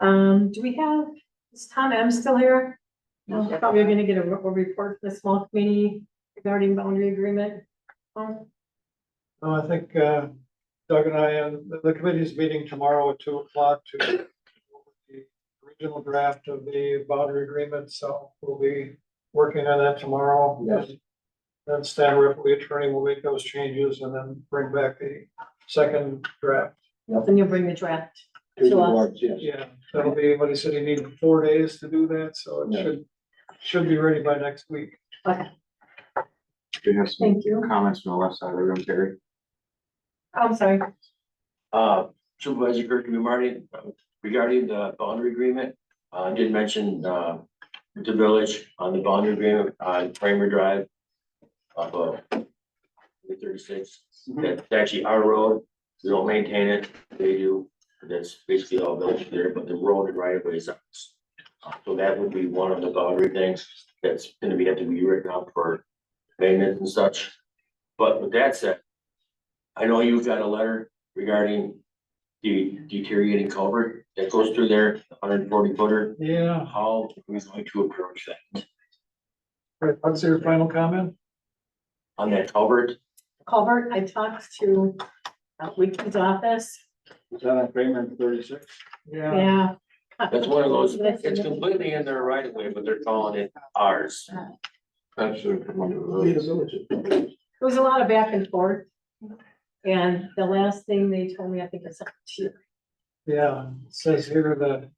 Do we have, is Tom M still here? No, probably gonna get a report from the small committee regarding boundary agreement. I think Doug and I, and the committee's meeting tomorrow at 2:00 to go over the original draft of the boundary agreement, so we'll be working on that tomorrow. Yes. Then Stan Ripley, attorney, will make those changes and then bring back the second draft. Then you'll bring the draft To the to us. boards, yes. Yeah, that'll be, what he said, he needed 4 days to do that, so it Yeah. should be ready by next week. Okay, Do you have some thank you. comments from the left side of the room, Terry? I'm sorry. Supervisor Kirk, Marty, regarding the boundary agreement, I did mention, with the village on the boundary agreement on Kramer Drive. Off of 36, that's actually our road, we don't maintain it, they do, that's basically all village there, but the road and right of way is ours. So that would be one of the boundary things that's gonna have to be written up for maintenance and such. But with that said, I know you've got a letter regarding the deteriorating culvert that goes through there, 140 footer. Yeah, How are we going to approach that right, what's your final comment? on that culvert? Culvert, I talked to Wiki's office. Is that on Kramer 36? Yeah, Yeah. That's one of those, it's completely in their right of way, but they're calling it ours. That should come under the. There was a lot of back and forth. And the last thing they told me, I think it's up to you. yeah, it says here that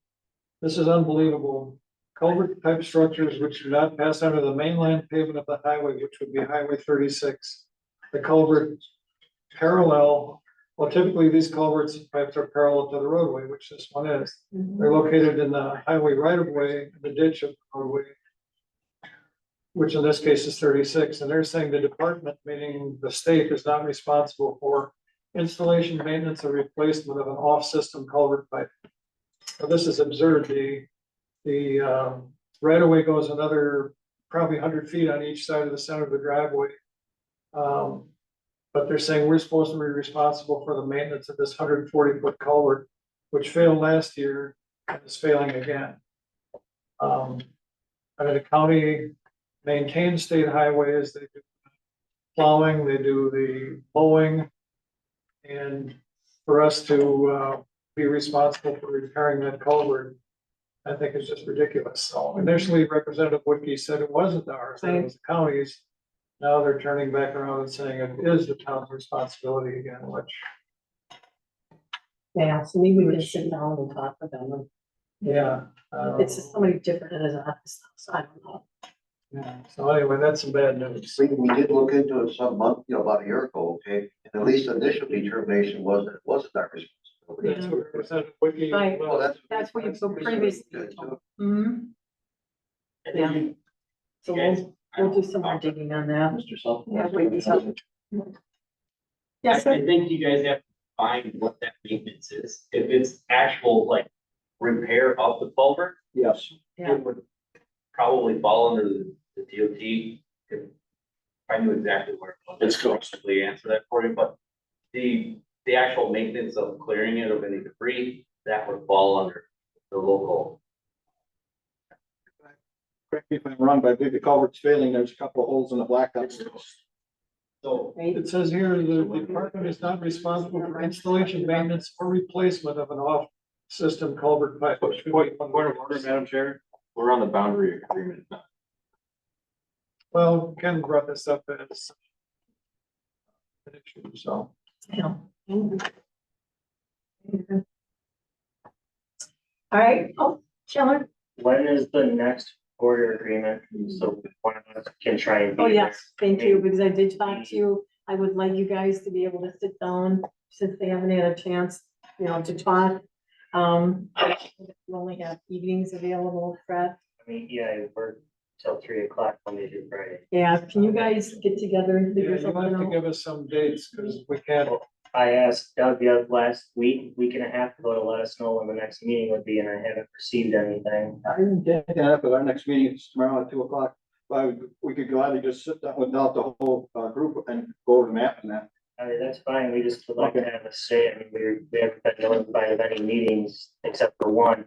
this is unbelievable. Culvert type structures which do not pass under the mainland pavement of the highway, which would be Highway 36. The culvert parallel, well, typically these culverts pipes are parallel to the roadway, which this one is. They're located in the highway right of way, the ditch of the roadway, which in this case is 36, and they're saying the department, meaning the state, is not responsible for installation, maintenance, or replacement of an off-system culvert pipe. Now, this is absurd. The right of way goes another probably 100 feet on each side of the center of the driveway. But they're saying we're supposed to be responsible for the maintenance of this 140-foot culvert, which failed last year and is failing again. I mean, the county maintains state highways, they do plowing, they do the mowing. And for us to be responsible for repairing that culvert, I think is just ridiculous. So initially Representative Woodkey said it wasn't ours, that it was the county's. Now they're turning back around and saying it is the town's responsibility again, which. Yeah, so maybe we can sit down and talk with them. Yeah. It's just somebody different in his office, so I don't know. Yeah, so anyway, that's some bad news. We did look into it some month, about a year ago, okay, and at least initial determination was that it wasn't our responsibility. That's what Representative Woodkey. Right. Well, That's what you spoke previously. Good, too. Hmm. Yeah. So we'll do some more digging on that. Mr. Sullivan. Yeah, wait, so- I Yes, sir. think you guys have to find what that maintenance is. If it's actual like repair of the culvert, Yes. Yeah. it would probably fall under the DOT. If I knew exactly where it was, It's close. I'd probably answer that for you, but the actual maintenance of clearing it of any debris, that would fall under the local. Correct me if I'm wrong, but I believe the culvert's failing. There's a couple of holes in the blacktop. So It says here, the department is not responsible for installation, maintenance, or replacement of an off-system culvert pipe. Point of order, Madam Chair, we're on the boundary agreement. Well, Ken brought this up as an issue, so. Yeah. All right, oh, Shelley, when is the next order agreement? So one of us can try and. oh, yes, thank you, because I did talk to you. I would like you guys to be able to sit down, since they haven't had a chance, to talk. We only have evenings available, Fred. I mean, yeah, I work till 3 o'clock Monday through Friday. Yeah, can you guys get together and Yeah, figure you something have to out? give us some dates, because we can't, I asked Doug the other last week and a half ago to let us know when the next meeting would be, and I haven't received anything. Yeah, but our next meeting is tomorrow at 2 o'clock. But we could gladly just sit down without the whole group and go over the map and that. I mean, that's fine, we just would like to have a say, I mean, we haven't been notified of any meetings except for one.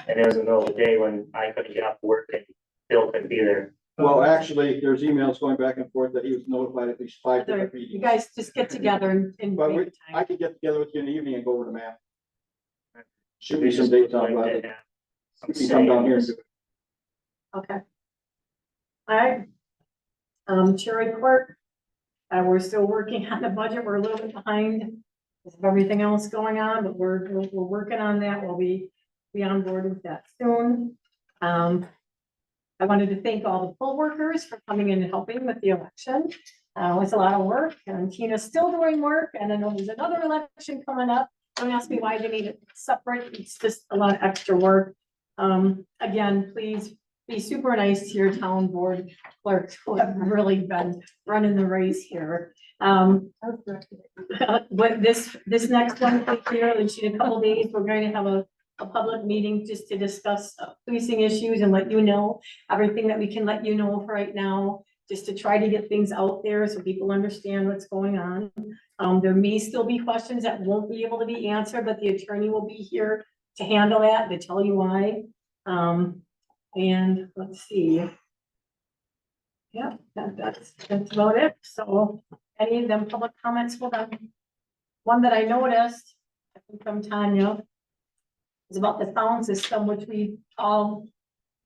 And it was in the middle of the day when I couldn't get off work and Bill couldn't be there. Well, actually, there's emails going back and forth that he was notified at least 5 different You meetings. guys just get together and But make I time. could get together with you in the evening and go over the map. Should be some dates on whether you can come down here and do it. Okay. All right. Chair report. We're still working on the budget. We're a little bit behind with everything else going on, but we're working on that. We'll be on board with that soon. I wanted to thank all the poll workers for coming in and helping with the election. It's a lot of work, and Tina's still doing work, and I know there's another election coming up. Don't ask me why they need it separate. It's just a lot of extra work. Again, please be super nice to your town board clerks who have really been running the race here. But this next one here, in a couple days, we're going to have a public meeting just to discuss policing issues and let you know everything that we can let you know for right now, just to try to get things out there so people understand what's going on. There may still be questions that won't be able to be answered, but the attorney will be here to handle that, to tell you why. And let's see. Yeah, that's about it. So any of them public comments, hold on. One that I noticed, I think from Tanya, is about the sound system, which we all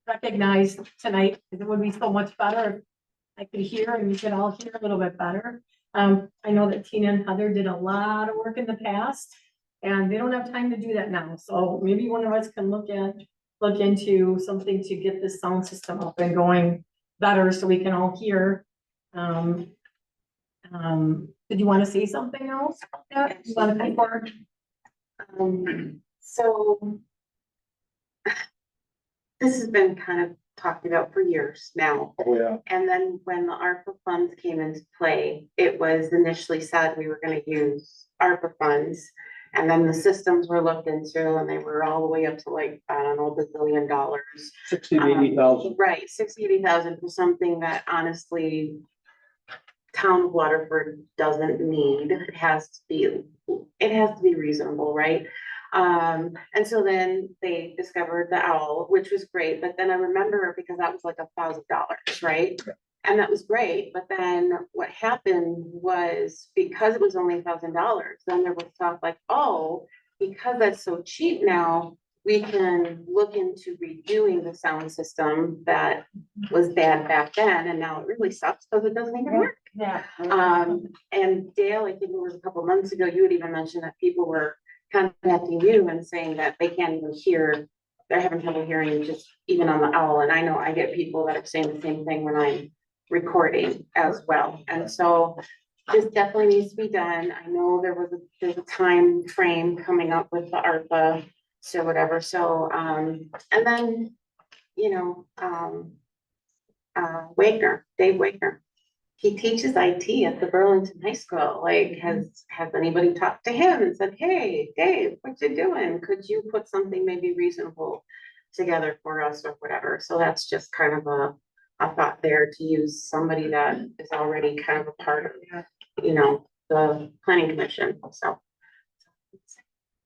recognize tonight, because it would be so much better if I could hear and you could all hear a little bit better. I know that Tina and Heather did a lot of work in the past, and they don't have time to do that now. So maybe one of us can look into something to get this sound system up and going better so we can all hear. Did you want to say something else about that? You want to pay for it? So this has been kind of talked about for years now. Oh, yeah. And then when the ARPA funds came into play, it was initially said we were gonna use ARPA funds. And then the systems were looked into and they were all the way up to like, I don't know, $1 billion. 60 to 80,000. Right, 60, 80,000 for something that honestly town of Waterford doesn't need. It has to be reasonable, right? And so then they discovered the owl, which was great, but then I remember because that was like $1,000, right? And that was great, but then what happened was because it was only $1,000, then there was talk like, oh, because that's so cheap now, we can look into redoing the sound system that was bad back then, and now it really sucks because it doesn't even work. Yeah. And Dale, I think it was a couple months ago, you had even mentioned that people were contacting you and saying that they can't even hear, they're having trouble hearing just even on the owl. And I know I get people that are saying the same thing when I'm recording as well. And so this definitely needs to be done. I know there's a time frame coming up with the ARPA, so whatever. So, and then, Dave Wagner. He teaches IT at the Burlington High School. Like, has anybody talked to him and said, hey, Dave, what you doing? Could you put something maybe reasonable together for us or whatever? So that's just kind of a thought there to use somebody that is already kind of a part of, the planning commission. So.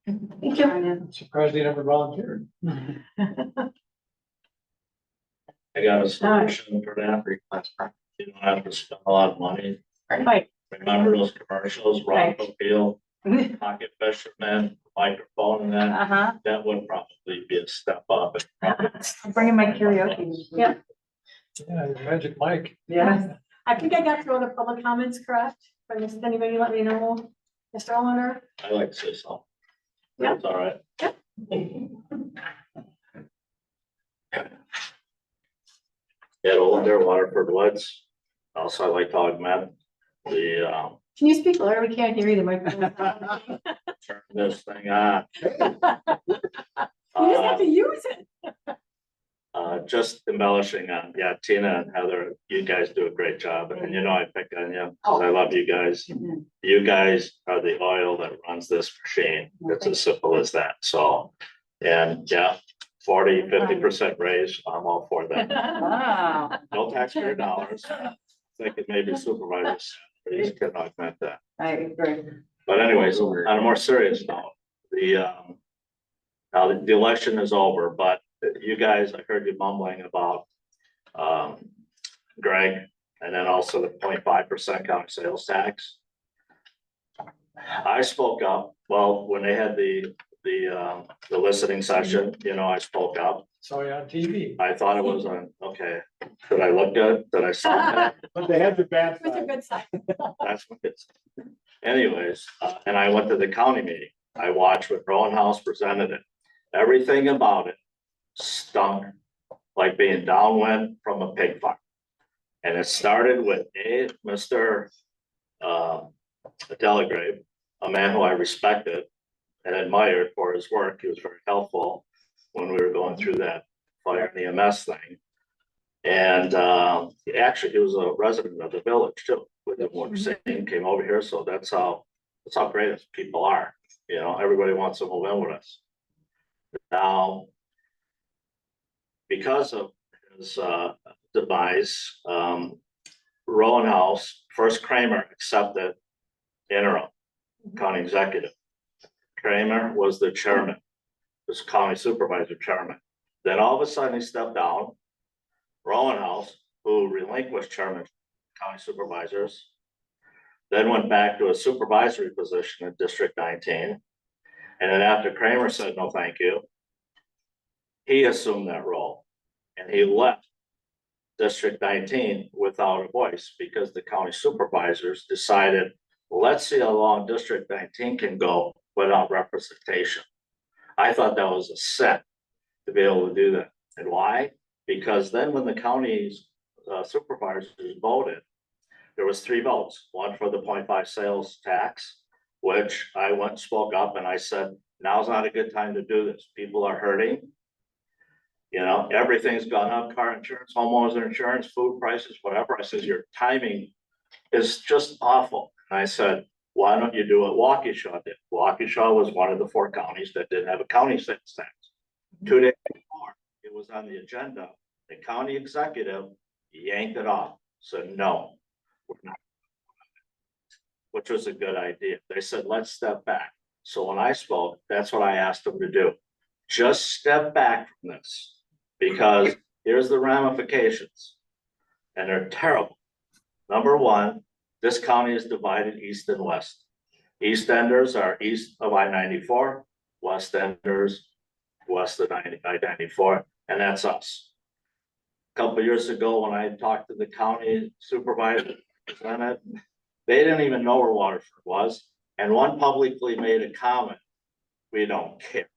Thank you. I'm surprised they never volunteered. I got a solution for that request. You don't have to spend a lot of money. Right. Remember those commercials, Rockville Field, Pocket Fisherman, microphone and that? That would probably be a step up. I'm bringing my karaoke. Yep. Yeah, your magic mic. Yeah. I think I got through all the public comments, correct? Or does anybody let me know? Mr. Owner? I like to say so. Yeah. That's all right. Get old there, Waterford Woods. Also, I like to augment the, Can you speak louder? We can't hear you, the microphone. turn this thing on. You just have to use it. Just embellishing on, Tina and Heather, you guys do a great job, and I pick on you, because I love you guys. You guys are the oil that runs this machine. It's as simple as that, so, and 40-50% raise, I'm all for that. Wow. No taxpayer dollars. Thinking maybe supervisors, these can augment that. I agree. But anyways, on a more serious note, now the election is over, but you guys, I heard you mumbling about Greg, and then also the 0.5% county sales tax. I spoke up, well, when they had the listening session, I spoke up. Saw you on TV. I thought it was okay. Did I look good? Did I sound good? But they had the bad It's a good sign. That's what it's. Anyways, and I went to the county meeting. I watched what Rowan House presented it. Everything about it stunk like being downwind from a pig farm. And it started with Mr. Delagrave, a man who I respected and admired for his work. He was very helpful when we were going through that fire and EMS thing. And he was a resident of the village too, with the water scene, came over here. So that's how great his people are. Everybody wants to move in with us. Now, because of his demise, Rowan House, first Kramer accepted interim. county executive. Kramer was the chairman, was county supervisor chairman. Then all of a sudden he stepped down. Rowenhouse, who relinquished chairman county supervisors, then went back to a supervisory position in District 19. And then after Kramer said, no, thank you, he assumed that role and he left District 19 without a voice because the county supervisors decided, let's see how long District 19 can go without representation. I thought that was a set to be able to do that. And why? Because then when the county's supervisors voted, there was 3 votes, one for the 0.5 sales tax, which I went and spoke up and I said, now's not a good time to do this. People are hurting. You know, everything's gone up, car insurance, homeowners insurance, food prices, whatever. I says, your timing is just awful. And I said, why don't you do what Waukesha did? Waukesha was one of the 4 counties that didn't have a county sales tax. 2 days before it was on the agenda, the county executive yanked it off, said, no, we're not. Which was a good idea. They said, let's step back. So when I spoke, that's what I asked them to do. Just step back from this because here's the ramifications and they're terrible. Number one, this county is divided east and west. East Enders are east of I-94, West Enders west of I-94, and that's us. A couple of years ago, when I talked to the county supervisor, they didn't even know where Waterford was, and one publicly made a comment, we don't care.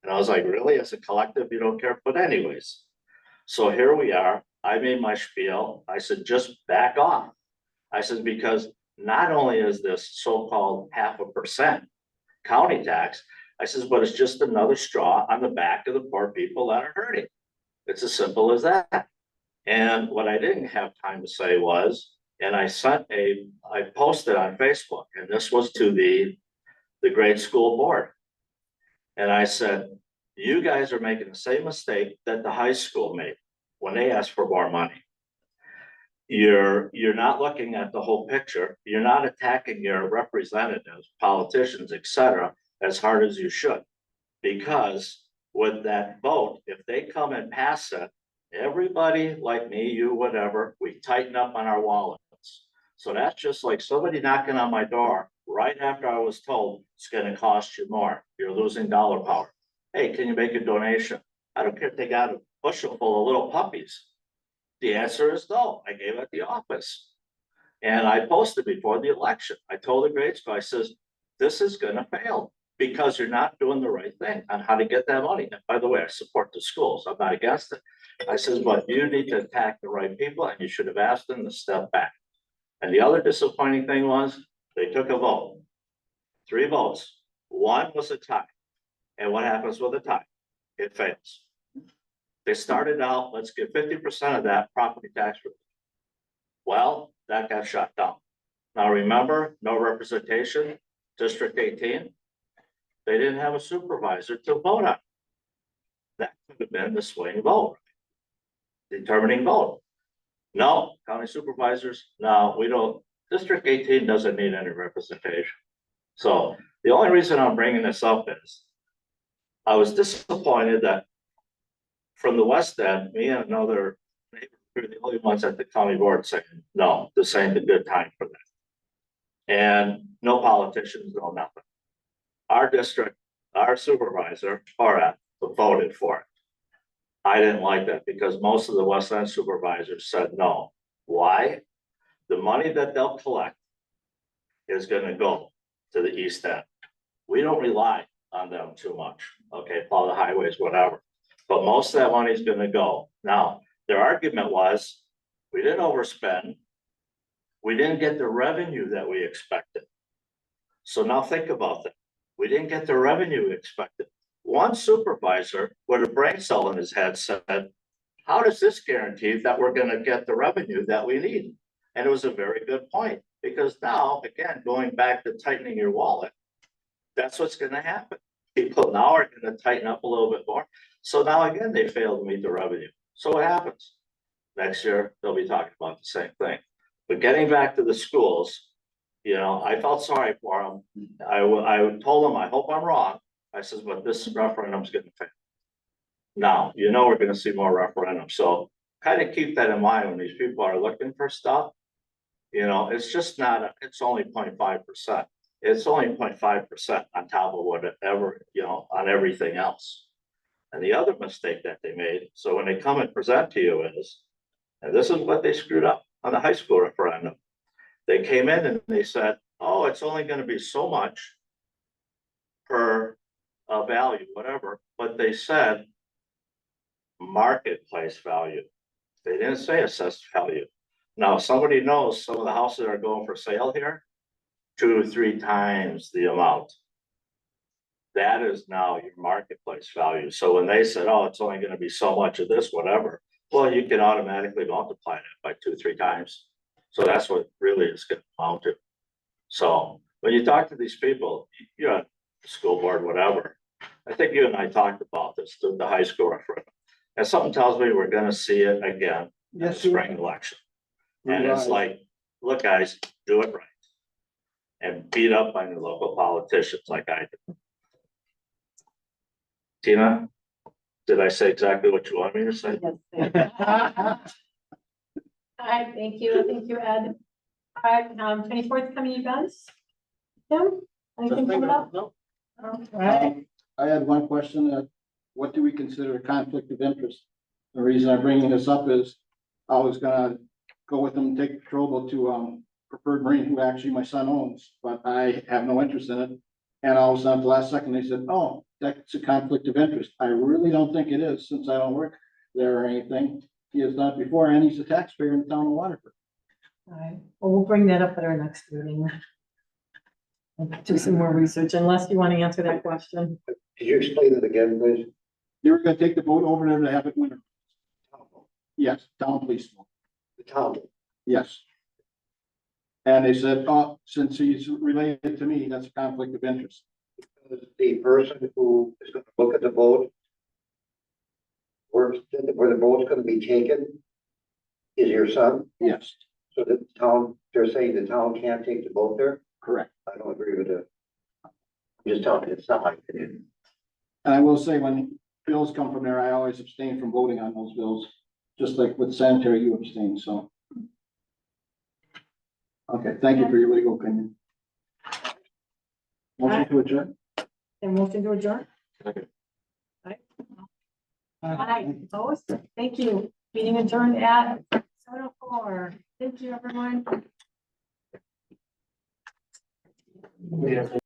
And I was like, really, as a collective, you don't care? But anyways, so here we are. I made my spiel. I said, just back off. I said, because not only is this so-called 0.5% county tax, I says, but it's just another straw on the back of the poor people that are hurting. It's as simple as that. And what I didn't have time to say was, and I posted on Facebook, and this was to the grade school board. And I said, you guys are making the same mistake that the high school made when they asked for more money. You're not looking at the whole picture. You're not attacking your representatives, politicians, etc., as hard as you should. Because with that vote, if they come and pass it, everybody like me, you, whatever, we tighten up on our wallets. So that's just like somebody knocking on my door right after I was told it's going to cost you more. You're losing dollar power. Hey, can you make a donation? I don't care if they got a bushel full of little puppies. The answer is no. I gave it at the office. And I posted before the election. I told the grade school, I says, this is going to fail because you're not doing the right thing on how to get that money. And by the way, I support the schools. I'm not against it. I says, but you need to attack the right people and you should have asked them to step back. And the other disappointing thing was they took a vote, 3 votes. One was a tie. And what happens with a tie? It fails. They started out, let's get 50% of that property tax relief. Well, that got shut down. Now remember, no representation, District 18. They didn't have a supervisor to vote on. That could have been the swing vote, determining vote. No, county supervisors, no, we don't. District 18 doesn't need any representation. So the only reason I'm bringing this up is I was disappointed that from the West End, me and another neighbor were the only ones at the county board saying, no, this ain't a good time for that. And no politicians, no nothing. Our district, our supervisor, Horath, voted for it. I didn't like that because most of the West End supervisors said no. Why? The money that they'll collect is going to go to the East End. We don't rely on them too much. Okay, plow the highways, whatever. But most of that money is going to go. Now, their argument was we didn't overspend. We didn't get the revenue that we expected. So now think about that. We didn't get the revenue we expected. One supervisor with a brain cell in his head said, how does this guarantee that we're going to get the revenue that we need? And it was a very good point because now, again, going back to tightening your wallet, that's what's going to happen. People now are going to tighten up a little bit more. So now again, they fail to meet the revenue. So what happens? Next year, they'll be talking about the same thing. But getting back to the schools, You know, I felt sorry for him. I told him, I hope I'm wrong. I says, but this referendum's gonna fail. Now, you know, we're gonna see more referendums, so kind of keep that in mind when these people are looking for stuff. You know, it's just not, it's only 0.5%. It's only 0.5% on top of whatever, you know, on everything else. And the other mistake that they made, so when they come and present to you is, and this is what they screwed up on the high school referendum. They came in and they said, oh, it's only gonna be so much per value, whatever, but they said marketplace value. They didn't say assessed value. Now, somebody knows some of the houses that are going for sale here, 2 or 3 times the amount. That is now your marketplace value. So when they said, oh, it's only gonna be so much of this, whatever, well, you can automatically multiply that by 2 or 3 times. So that's what really it's gonna amount to. So when you talk to these people, you're on the school board, whatever. I think you and I talked about this, the high school referendum. And something tells me we're gonna see it again in the spring election. And it's like, look, guys, do it right. And beat up on your local politicians like I did. Tina, did I say exactly what you want me to say? Hi, thank you, Ed. All right, 24th coming events? Tim, anything coming up? No. All right. I had one question, what do we consider a conflict of interest? The reason I'm bringing this up is I was gonna go with them and take the trouble to, Preferred Marine, who actually my son owns, but I have no interest in it. And all of a sudden, at the last second, they said, oh, that's a conflict of interest. I really don't think it is, since I don't work there or anything. He has done it before, and he's a taxpayer in the town of Waterford. All right, well, we'll bring that up at our next meeting. Do some more research, unless you want to answer that question. Could you explain it again, please? They were gonna take the boat over there to have it winter. Yes, town police boat. The town. Yes. And they said, oh, since he's related to me, that's a conflict of interest. The person who is gonna look at the boat, where the boat's gonna be taken, is your son? Yes. So the town, they're saying the town can't take the boat there? Correct. I don't agree with it. I'm just telling you, it's not my opinion. And I will say, when bills come from there, I always abstain from voting on those bills, just like with sanitary, you abstain, so. Okay, thank you for your legal opinion. Motion to adjourn? And motion to adjourn? Aye, opposed? Thank you. Meeting adjourned at 7:04. Thank you, everyone.